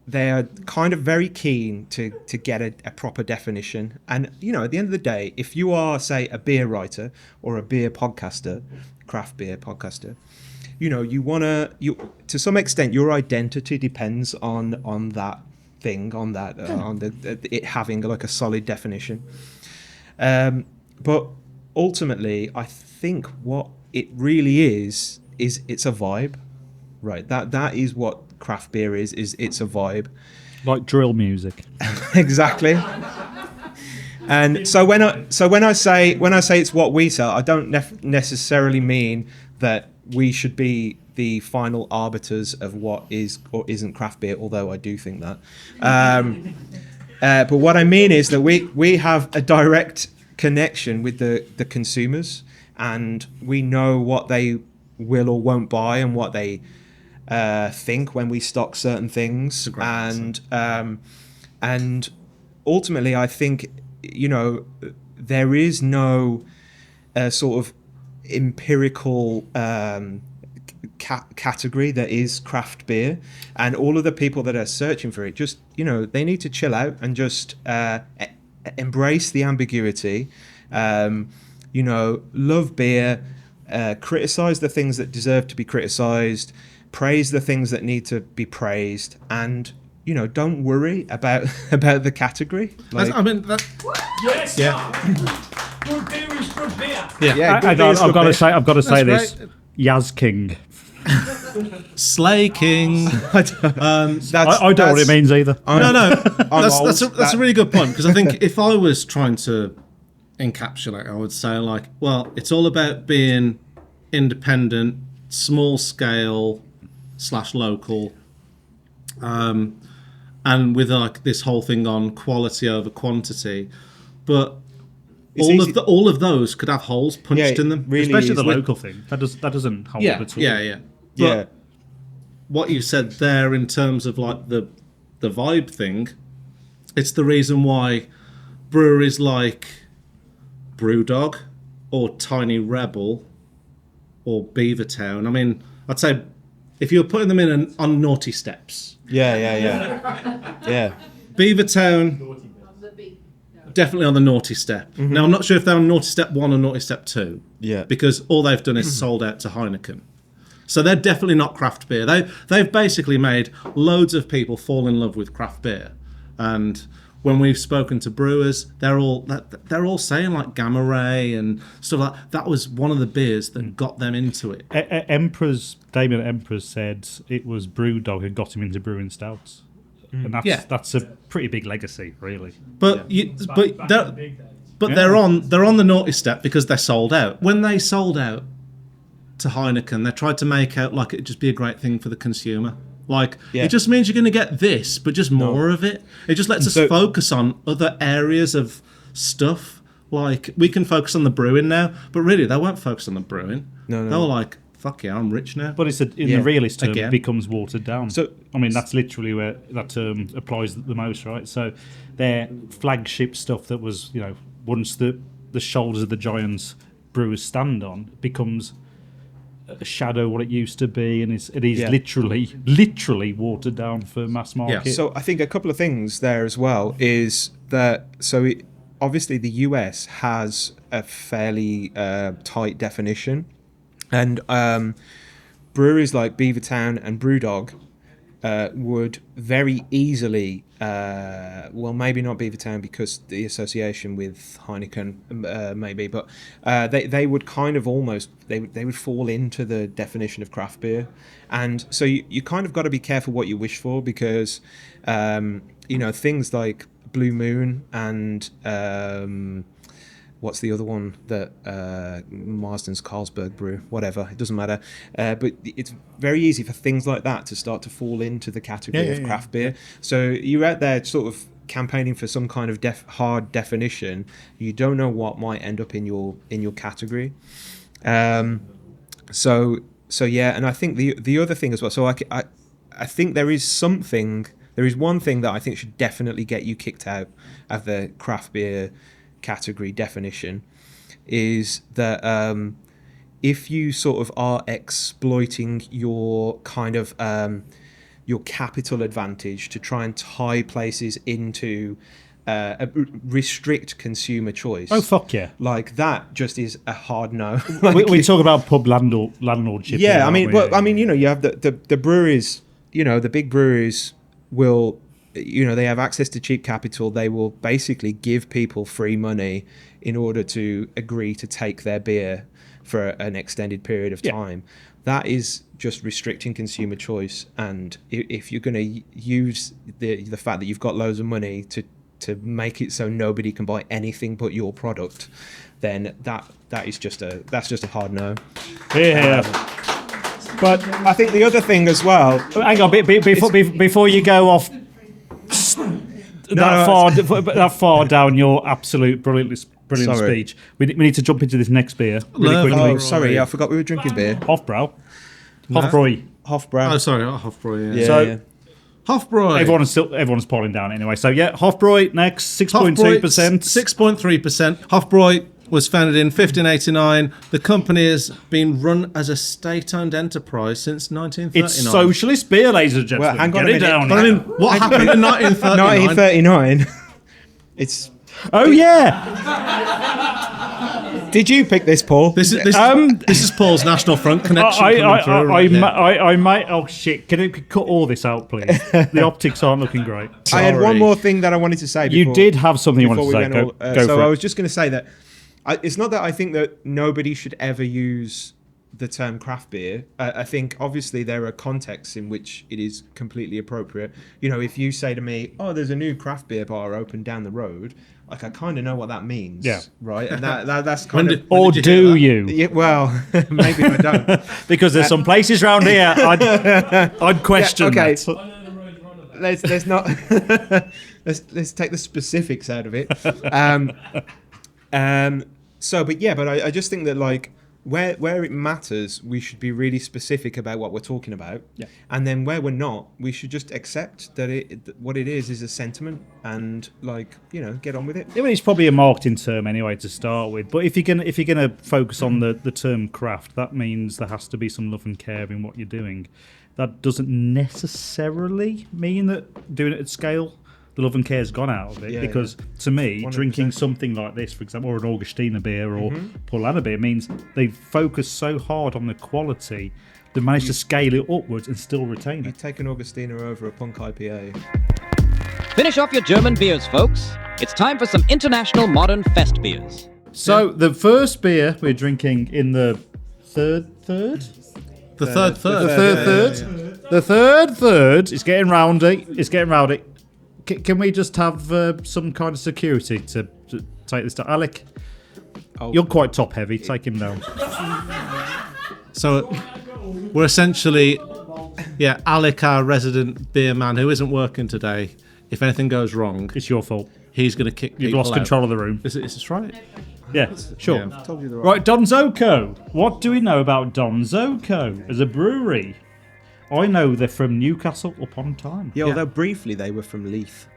they are kind of very keen to get a proper definition. And at the end of the day, if you are, say, a beer writer or a beer podcaster, craft beer podcaster, you want to some extent your identity depends on that thing, on that on it having like a solid definition. But ultimately, I think what it really is it's a vibe, right? That is what craft beer is it's a vibe. Like drill music. Exactly. And so when I say it's what we sell, I don't necessarily mean that we should be the final arbiters of what is or isn't craft beer, although I do think that. But what I mean is that we have a direct connection with the consumers, and we know what they will or won't buy and what they think when we stock certain things. And ultimately, I think there is no sort of empirical category that is craft beer, and all of the people that are searching for it just they need to chill out and just embrace the ambiguity, love beer, criticize the things that deserve to be criticized, praise the things that need to be praised, and don't worry about the category. Like, Yes. Yeah. Good beer is good beer. yeah, I've got to say That's this. Yaz King. Slay King. I don't know what it means either. No. That's old. a really good point, because I think if I was trying to encapsulate, I would say it's all about being independent, small scale / local, and with this whole thing on quality over quantity, but all of those could have holes punched in them, really Especially is. the local thing. That doesn't hold at all. Yeah. But Yeah. what you said there in terms of the vibe thing, it's the reason why breweries like Brewdog or Tiny Rebel or Beavertown, I mean, I'd say if you were putting them in on naughty steps, Yeah. Beavertown definitely on the naughty step. Mm-hmm. Now I'm not sure if they're on naughty step 1 or naughty step 2. Yeah. Because all they've done is sold out to Heineken. So they're definitely not craft beer. They've basically made loads of people fall in love with craft beer. And when we've spoken to brewers, they're all saying like Gamma Ray and stuff like that. That was one of the beers that got them into it. Damien Emperors said it was Brewdog who got him into brewing stouts. and that's a pretty big legacy, really. But they're on the naughty step because they're sold out. When they sold out to Heineken, they tried to make out like it'd just be a great thing for the consumer. Like, it just means you're going to get this, but just more of it. It just lets us focus on other areas of stuff. Like, we can focus on the brewing now, but really, they won't focus on the brewing. No. They were like, fuck yeah, I'm rich now. But in the realist term, it becomes watered down. So, I mean, that's literally where that term applies the most, right? So, their flagship stuff that was, once the shoulders of the giants brewers stand on becomes a shadow what it used to be, and it is literally watered down for mass market. Yeah. So I think a couple of things there as well is that obviously the US has a fairly tight definition, and breweries like Beavertown and Brewdog would very easily, maybe not Beavertown because the association with Heineken maybe, but they would kind of almost they would fall into the definition of craft beer, and so you kind of got to be careful what you wish for, because things like Blue Moon and what's the other one that Marzens, Carlsberg brew, whatever, it doesn't matter. But it's very easy for things like that to start to fall into the category of craft beer. So you're out there sort of campaigning for some kind of hard definition. You don't know what might end up in your category. So yeah, and I think the other thing as well. So I think there is one thing that I think should definitely get you kicked out of the craft beer category definition, is that if you sort of are exploiting your kind of your capital advantage to try and tie places into restrict consumer choice. Oh fuck yeah! Like that just is a hard no. we talk about pub landlordship. Yeah, I mean, you have the breweries. The big breweries will. They have access to cheap capital. They will basically give people free money in order to agree to take their beer for an extended period of time. That is just restricting consumer choice. And if you're going to use the fact that you've got loads of money to make it so nobody can buy anything but your product, then that's just a hard no. Yeah. But I think the other thing as well. Hang on, before you go off. That far down your absolute brilliant speech. We need to jump into this next beer really quickly. Oh, sorry, I forgot we were drinking beer. Hofbrau. Hofbrau. Oh, sorry, Hofbrau. Yeah. So, Hofbrau. Everyone's pouring down anyway. So yeah, Hofbrau next, 6.2%. 6.3%. Hofbrau was founded in 1589. The company has been run as a state-owned enterprise since 1939. It's socialist beer, ladies and gentlemen. Well, hang on a minute. But I mean, what happened in 1939? 1939. It's. Oh yeah. Did you pick this, Paul? This is Paul's National Front connection. I might. Oh shit! Can you cut all this out, please? The optics aren't looking great. Sorry. I had one more thing that I wanted to say. You did have something you wanted to say. Go for it. I was just going to say that. It's not that I think that nobody should ever use the term craft beer. I think obviously there are contexts in which it is completely appropriate. If you say to me, "Oh, there's a new craft beer bar open down the road," like I kind of know what that means. Yeah. Right. And that's kind of. Or do you? Yeah, well, maybe I don't. Because there's some places around here I'd question that. Let's not. let's take the specifics out of it. But I just think that like where it matters, we should be really specific about what we're talking about. Yeah. And then where we're not, we should just accept that what it is a sentiment, and get on with it. I mean, it's probably a marketing term anyway to start with. But if you're gonna focus on the term craft, that means there has to be some love and care in what you're doing. That doesn't necessarily mean that doing it at scale, the love and care has gone out of it, because to me, 100%. Drinking something like this, for example, or an Augustiner beer or Paulaner beer, means they focus so hard on the quality, they manage to scale it upwards and still retain it. You take an Augustiner over a Punk IPA. Finish off your German beers, folks. It's time for some international modern fest beers. So the first beer we're drinking in the third? The third. The third. It's getting rowdy. Can we just have some kind of security to take this down? Alec, you're quite top heavy. Take him down. So we're essentially, Alec, our resident beer man who isn't working today. If anything goes wrong, It's your fault. he's going to kick You've people lost out. control of the room. Is this right? Yeah, sure. Yeah. Told you the Right, Donzoko. What do we know about Donzoko as a brewery? I know they're from Newcastle upon Tyne. Yeah, although briefly they were from Leith.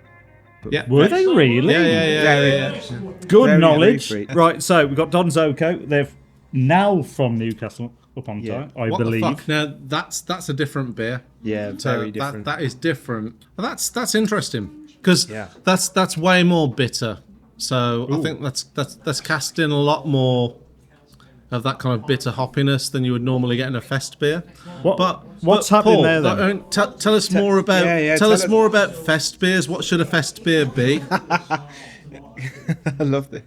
Yeah. Were they really? Yeah. Good Very, knowledge. very free. Right, so we've got Donzoko. They're now from Newcastle upon Yeah. Tyne, I What believe. the fuck? Now that's a different beer. Yeah, So very different. That is different. Well, that's interesting because Yeah. that's way more bitter. So I think that's cast in a lot more of that kind of bitter hoppiness than you would normally get in a fest beer. What's happening Paul, there, then? Tell us more about yeah, tell tell us us- more about fest beers. What should a fest beer be? I love it.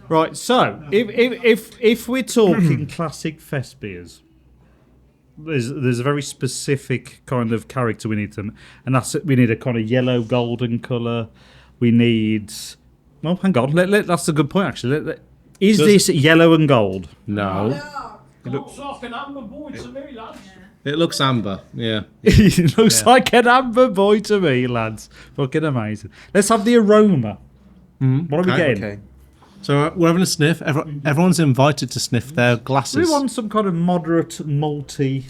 Right, so if we're talking classic fest beers, there's a very specific kind of character we need them, and that's we need a kind of yellow golden colour. We need. Well, hang on. That's a good point actually. Is this yellow and gold? No, Looks like an amber boy to me, lads. it looks amber. Yeah. It looks like an amber boy to me, lads. Fucking amazing. Let's have the aroma. What are we Okay. getting? Okay. So we're having a sniff. Everyone's invited to sniff their glasses. We want some kind of moderate malty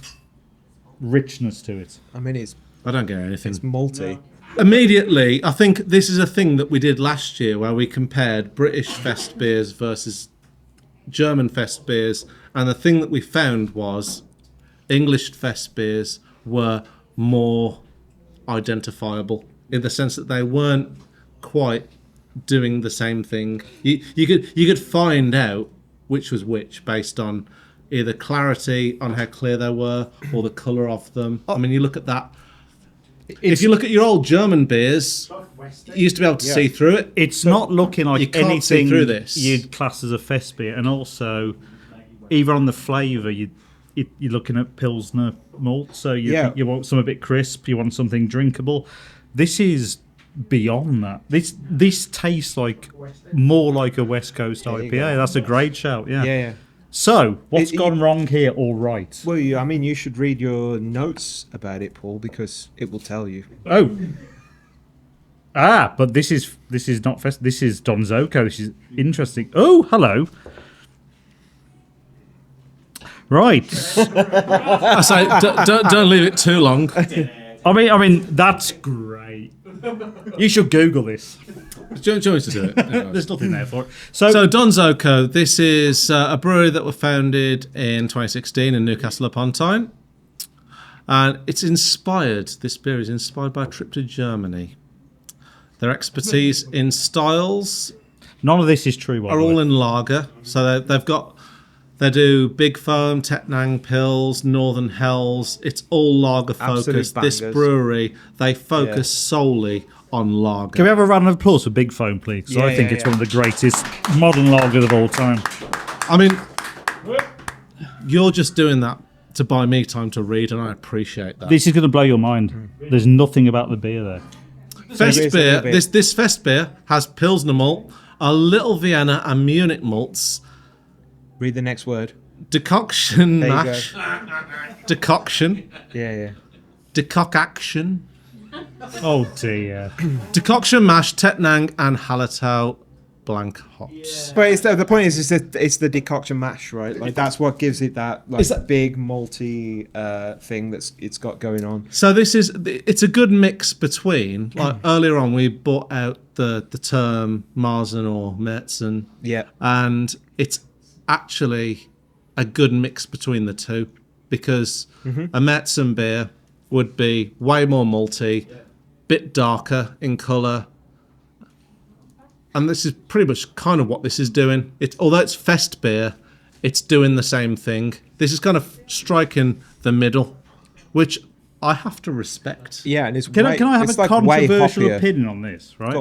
richness to it. I mean, it's I don't get anything. malty. Immediately, I think this is a thing that we did last year where we compared British fest beers versus German fest beers, and the thing that we found was English fest beers were more identifiable in the sense that they weren't quite doing the same thing. You could find out which was which based on either clarity on how clear they were or the colour of them. I mean, you look at that. If you look at your old German beers, you used to be able to see through it. It's not looking like You can't see anything through this. you'd class as a fest beer, and also even on the flavour, you're looking at Pilsner malt, so you want some a bit crisp, you want something drinkable. This is beyond that. This tastes like more like a West Coast IPA. That's a great shout. Yeah. So what's gone wrong here? All right. Well, you should read your notes about it, Paul, because it will tell you. Oh. But this is not fest. This is Donzoko. This is interesting. Oh, hello. Right. I say, don't leave it too long. I mean, that's great. You should Google this. Do you want me to do it? There's nothing there for it. So Donzoko, this is a brewery that were founded in 2016 in Newcastle upon Tyne. And this beer is inspired by a trip to Germany. Their expertise in styles None of this is true. By are the way. all in lager. So they do Big Foam, Tettnang Pills, Northern Hells. It's all lager focused. This bangers. brewery, they focus solely on lager. Can we have a round of applause for Big Foam, please? 'Cause I think it's one of the greatest modern lagers of all time. I mean, you're just doing that to buy me time to read, and I appreciate that. This is going to blow your mind. There's nothing about the beer there. Fest beer, this Fest beer has Pilsner malt, a little Vienna and Munich malts, Read the next word. decoction There you mash, decoction, Yeah. decoction, Oh dear. decoction mash, Tettnang and Hallertau blank hops. But the point is that it's the decoction mash, right? Like that's what gives it that big malty thing that's it's got going on. So it's a good mix between, like earlier on we brought out the term Marzen or Marzens. Yeah. And it's actually a good mix between the two because a Marzens beer would be way more malty, bit darker in colour. And this is pretty much kind of what this is doing. Although it's Fest beer, it's doing the same thing. This is kind of striking the middle, which I have to respect. Yeah, and it's Can I have it's a like way controversial hoppier. opinion on this? Right.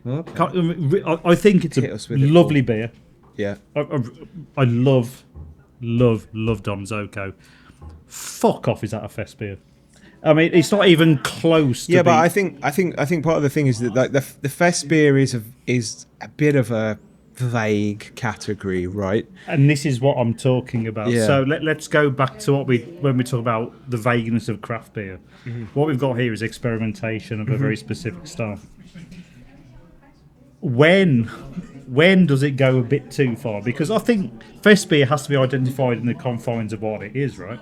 Okay. I think it's Hit a us with it, lovely beer. Yeah. I love Donzoko. Fuck off! Is that a fest beer? I mean, it's not even close. To Yeah, but being- I think part of the thing is that like the Festbier is a bit of a vague category, right? And this is what I'm talking about. Yeah. So let's go back to when we talk about the vagueness of craft beer. What we've got here is experimentation of a very specific style. When does it go a bit too far? Because I think Festbier has to be identified in the confines of what it is, right?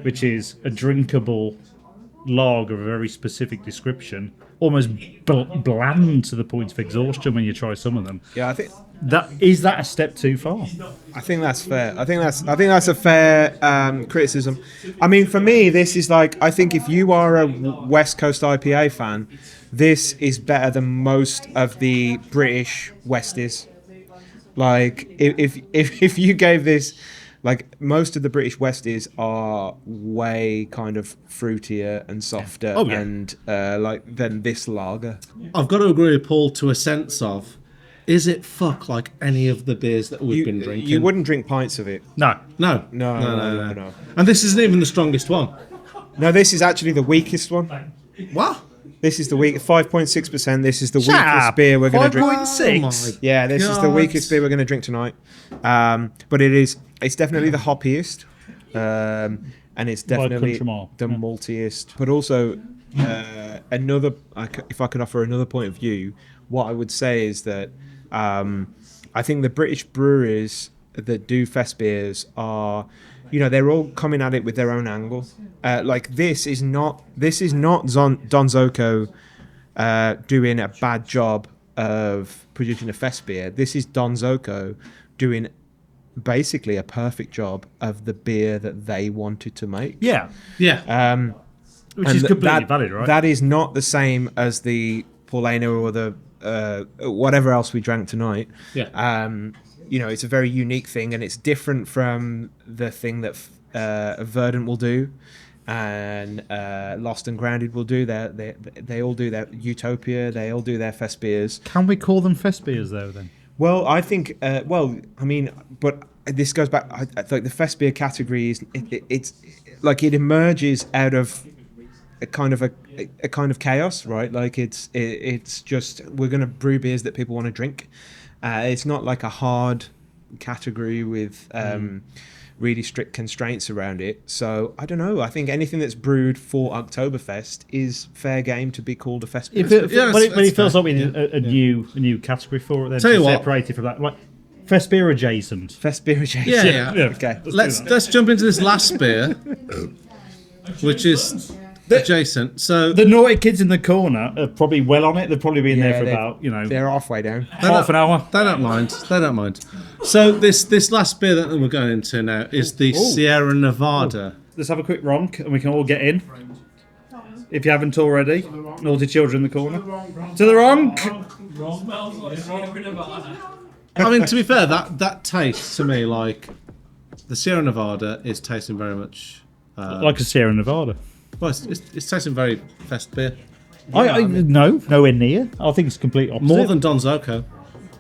Which is a drinkable lager of a very specific description, almost bland to the point of exhaustion when you try some of them. Yeah, I think That is that a step too far? I think that's fair. I think that's a fair criticism. I mean, for me, this is like, I think if you are a West Coast IPA fan, this is better than most of the British Westies. Like, if you gave this, like, most of the British Westies are way kind of fruitier and softer and like than this lager. I've got to agree with Paul to a sense of, is it fuck like any of the beers that we've been drinking? You wouldn't drink pints of it. No. No. And this isn't even the strongest one. No, this is actually the weakest one. What? This is the weak 5.6%. This is the Shut weakest up. beer we're going to drink. 5.6? Yeah, this is the weakest beer we're going to drink tonight. But it's definitely the hoppiest. And it's definitely Country the maltiest. But also, if I could offer another point of view, what I would say is that I think the British breweries that do Festbiers are, they're all coming at it with their own angle. Like this is not Donzoko doing a bad job of producing a Festbier. This is Donzoko doing basically a perfect job of the beer that they wanted to make. Yeah. Which And is completely valid, right? That is not the same as the Paulaner or the whatever else we drank tonight. Yeah. It's a very unique thing, and it's different from the thing that Verdant will do, and Lost and Grounded will do. They all do their Utopia. They all do their Festbiers. Can we call them Festbiers though? Then. Well, I think. But this goes back. I think the Festbier category is it's like it emerges out of a kind of chaos, right? Like it's just we're going to brew beers that people want to drink. It's not like a hard category with really strict constraints around it. So I don't know. I think anything that's brewed for Oktoberfest is fair game to be called a Festbier. But it feels like we need a new category for it. Then Tell you what. separated from that, like Festbier adjacent. Festbier adjacent. Yeah. Okay. Let's jump into this last beer, which is adjacent. So The naughty kids in the corner are probably well on it. They've probably been there for about They're halfway down. half an hour. They don't mind. So this last beer that we're going into now is the Sierra Nevada. Let's have a quick ronk and we can all get in. If you haven't already, naughty children in the corner. To the ronk. I mean, to be fair, that tastes to me like the Sierra Nevada is tasting very much Like a Sierra Nevada. well, it's tasting very fest beer. No, nowhere near. I think it's complete opposite. More than Donzoko.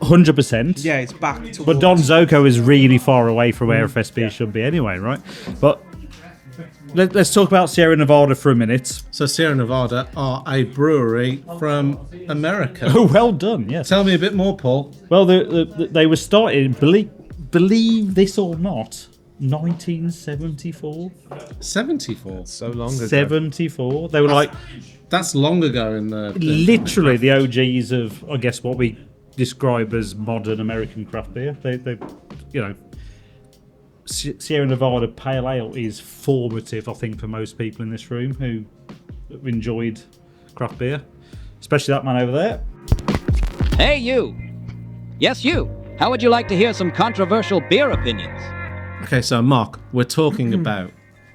100%. Yeah, it's back to. But Donzoko is really far away from where a Festbier should be anyway, right? But let's talk about Sierra Nevada for a minute. So Sierra Nevada are a brewery from America. Oh, well done, yes. Tell me a bit more, Paul. Well, they were started, believe this or not, 1974. 74. So long ago. 74. They were like That's long ago in the literally the OGs of, I guess, what we describe as modern American craft beer. They Sierra Nevada Pale Ale is formative, I think, for most people in this room who have enjoyed craft beer, especially that man over there. Hey, you! Yes, you! How would you like to hear some controversial beer opinions? Okay, so Mark, we're talking about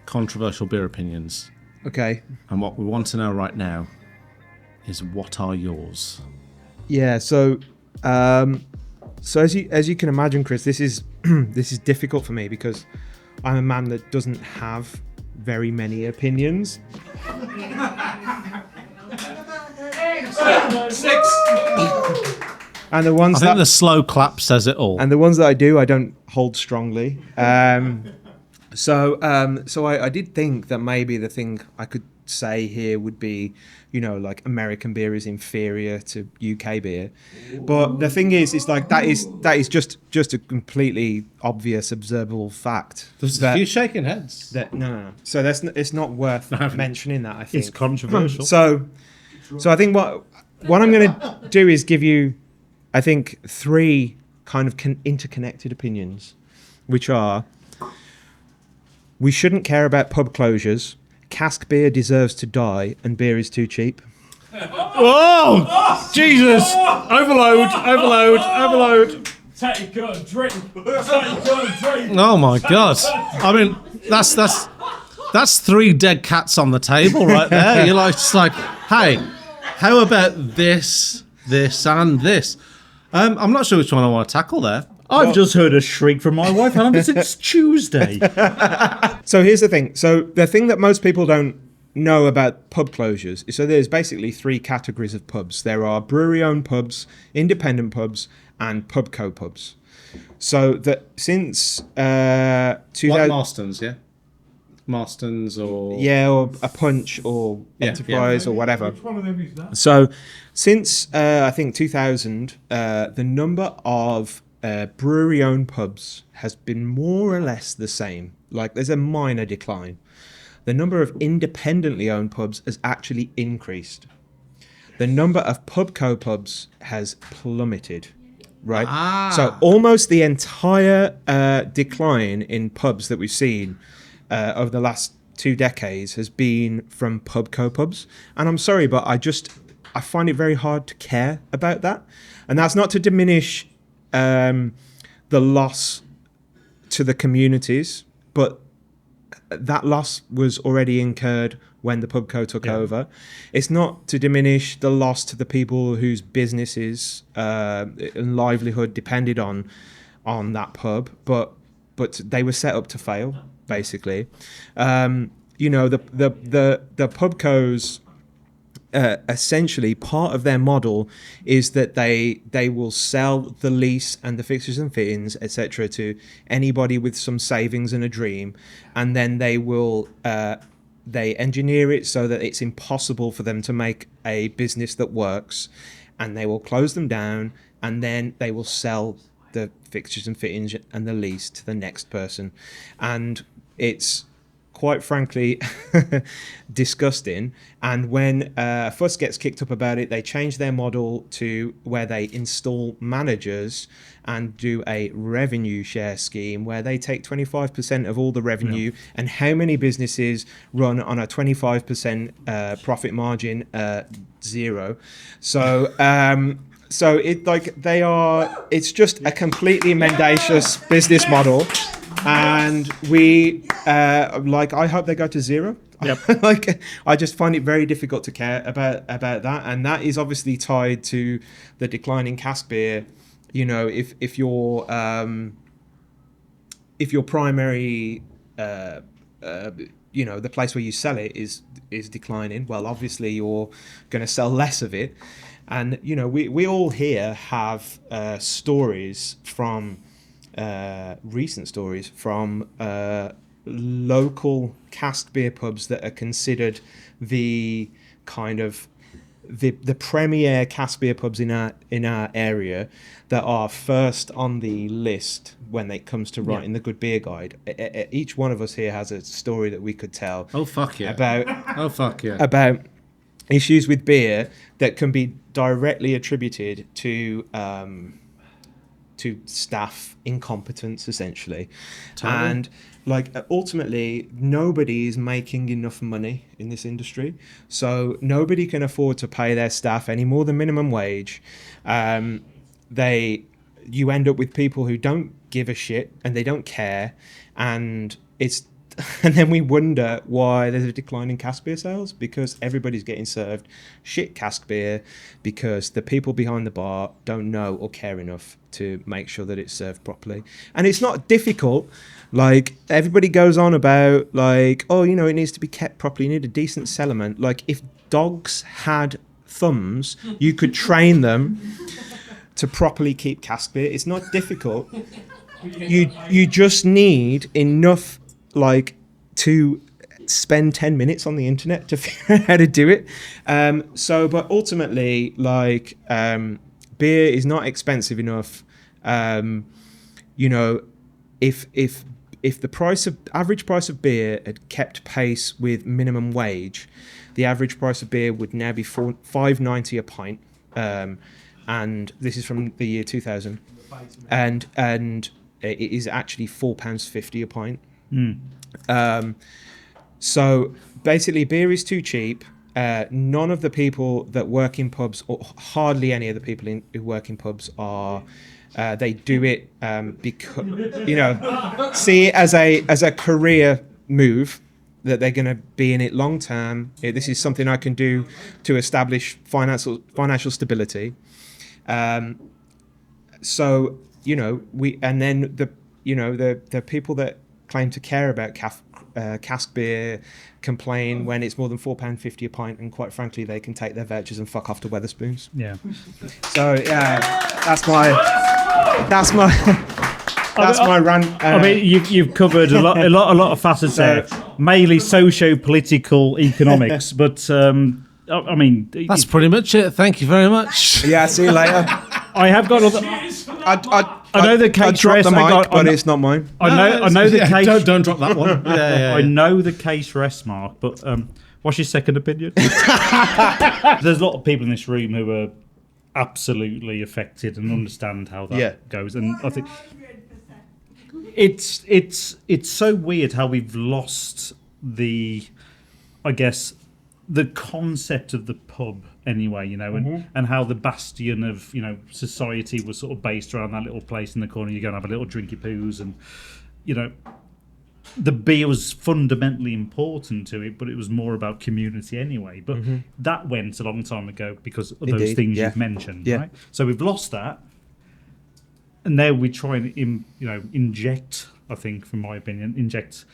controversial beer opinions, Okay. and what we want to know right now is what are yours? Yeah. So as you can imagine, Chris, this is this is difficult for me because I'm a man that doesn't have very many opinions. And the ones I think the slow clap says it all. And the ones that I do, I don't hold strongly. So I did think that maybe the thing I could say here would be, like American beer is inferior to UK beer. But the thing is like that is just a completely obvious, observable fact. There's a few shaking heads. No. So it's not worth mentioning that, I think. It's controversial. So I think what I'm going to do is give you, I think, 3 kind of interconnected opinions, which are: we shouldn't care about pub closures, cask beer deserves to die, and beer is too cheap. Oh, Jesus! Overload. Take a drink. Oh my God! I mean, that's 3 dead cats on the table right there. You're like, just like, hey, how about this, and this? I'm not sure which one I want to tackle there. I've just heard a shriek from my wife, and it's Tuesday. So here's the thing. So the thing that most people don't know about pub closures is, so there's basically 3 categories of pubs. There are brewery-owned pubs, independent pubs, and pubco pubs. So that since 2000, Like Marston's, yeah? Marston's or a Punch or Enterprise or whatever. Which one of them is that? So since I think 2000, the number of brewery-owned pubs has been more or less the same. Like, there's a minor decline. The number of independently owned pubs has actually increased. The number of pubco pubs has plummeted, right? So almost the entire decline in pubs that we've seen over the last 2 decades has been from pubco pubs. And I'm sorry, but I find it very hard to care about that. And that's not to diminish the loss to the communities, but that loss was already incurred when the pubco took over. It's not to diminish the loss to the people whose businesses and livelihood depended on that pub, but they were set up to fail, basically. The pubcos, essentially part of their model is that they will sell the lease and the fixtures and fittings, etc., to anybody with some savings and a dream, and then they will they engineer it so that it's impossible for them to make a business that works, and they will close them down, and then they will sell the fixtures and fittings and the lease to the next person. And it's quite frankly disgusting. And when fuss gets kicked up about it, they change their model to where they install managers and do a revenue share scheme where they take 25% of all the revenue. And how many businesses run on a 25% profit margin? 0. So it's just a completely mendacious business model. And I hope they go to 0. Yep. I just find it very difficult to care about that, and that is obviously tied to the decline in cask beer. If your primary the place where you sell it is declining, well, obviously you're going to sell less of it. And we all here have stories from recent stories from local cask beer pubs that are considered the kind of the premier cask beer pubs in our area, that are first on the list when it comes to writing the Good Beer Guide. Each one of us here has a story that we could tell. About issues with beer that can be directly attributed to staff incompetence, essentially. Totally. And ultimately nobody is making enough money in this industry, so nobody can afford to pay their staff any more than minimum wage. You end up with people who don't give a shit and they don't care, and then we wonder why there's a decline in cask beer sales, because everybody's getting served shit cask beer because the people behind the bar don't know or care enough to make sure that it's served properly. And it's not difficult. Everybody goes on about it needs to be kept properly, you need a decent cellarment. If dogs had thumbs, you could train them to properly keep cask beer. It's not difficult. You just need enough to spend 10 minutes on the internet to figure out how to do it. But ultimately, like, beer is not expensive enough. If the average price of beer had kept pace with minimum wage, the average price of beer would now be $5.90 a pint. And this is from the year 2000. And it is actually £4.50 a pint. So basically, beer is too cheap. None of the people that work in pubs, or hardly any of the people who work in pubs, are. They do it because see it as a career move, that they're going to be in it long term. This is something I can do to establish financial stability. So the people that claim to care about cask beer complain when it's more than £4.50 a pint, and quite frankly, they can take their vouchers and fuck off to Wetherspoons. Yeah. So that's my rant. I mean, you've covered a lot of facets there, mainly socio-political economics. But I mean, That's pretty much it. Thank you very much. Yeah, see you later. I have got other. I know the case dropped rest. the mic, but it's not mine. I know the case. Don't drop that one. Yeah. I know the case rests, Mark. But what's your second opinion? There's a lot of people in this room who are absolutely affected and understand how that goes, and I think it's so weird how we've lost the concept of the pub anyway, and how the bastion of society was sort of based around that little place in the corner. You go and have a little drinky poos, and the beer was fundamentally important to it, but it was more about community anyway. But that went a long time ago because of those things you've mentioned, right? So we've lost that, and now we try and inject. I think, from my opinion, inject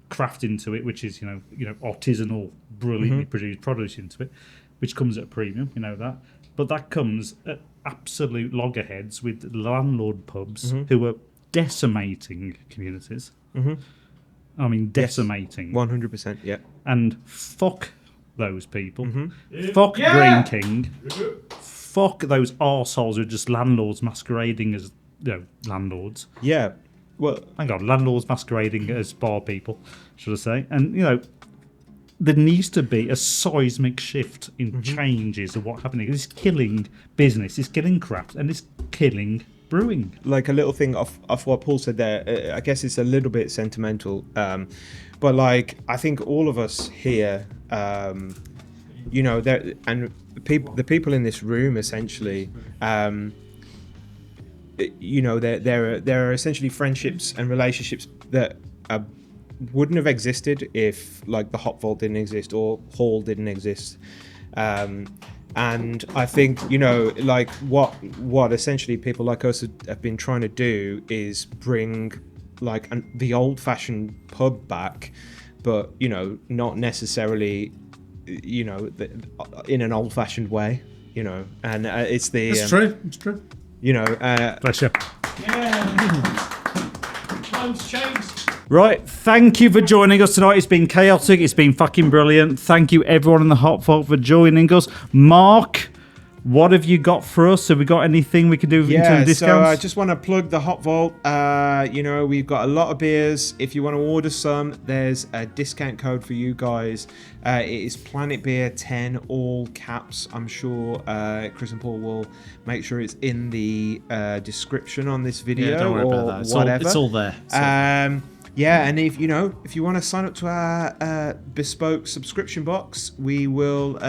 craft into it, which is artisanal, brilliantly produced produce into it, which comes at a premium. That, but that comes at absolute loggerheads with landlord pubs who are decimating communities. I mean, decimating. 100%, yeah. And fuck those people. Fuck Green King. Fuck those arseholes who are just landlords masquerading as landlords. Yeah. Well, thank God, landlords masquerading as bar people, should I say? And there needs to be a seismic shift in changes of what's happening. It's killing business, it's killing craft, and it's killing brewing. Like a little thing off what Paul said there, I guess it's a little bit sentimental, but like I think all of us here, there and the people in this room essentially, there are essentially friendships and relationships that wouldn't have existed if like the Hop Vault didn't exist or Hall didn't exist. And I think, like what essentially people like us have been trying to do is bring like the old-fashioned pub back, but, not necessarily, in an old-fashioned way, and it's the... It's true. It's true. Bless you. Times changed. Right, thank you for joining us tonight. It's been chaotic. It's been fucking brilliant. Thank you, everyone in the Hop Vault, for joining us. Mark, what have you got for us? Have we got anything we can do in terms of discounts? So I just want to plug the Hop Vault. We've got a lot of beers. If you want to order some, there's a discount code for you guys. It is PlanetBeer10, all caps. I'm sure Chris and Paul will make sure it's in the description on this video. Yeah, don't worry about that. Whatever. It's all there. Yeah, and if you want to sign up to our bespoke subscription box, we will,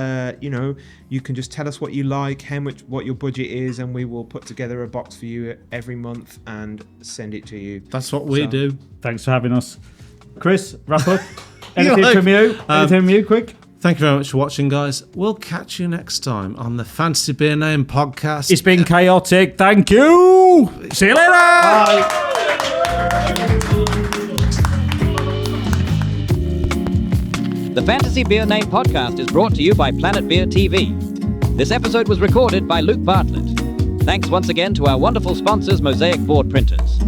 you can just tell us what you like, what your budget is, and we will put together a box for you every month and send it to you. That's what we do. Thanks for having us. Chris, wrap up. Anything from you? Anything from you, quick? Thank you very much for watching, guys. We'll catch you next time on the Fancy Beer Name podcast. It's been chaotic. Thank you. See you later. Bye. The Fantasy Beer Name podcast is brought to you by PlanetBeerTV. This episode was recorded by Luke Bartlett. Thanks once again to our wonderful sponsors, Mosaic Board Printers.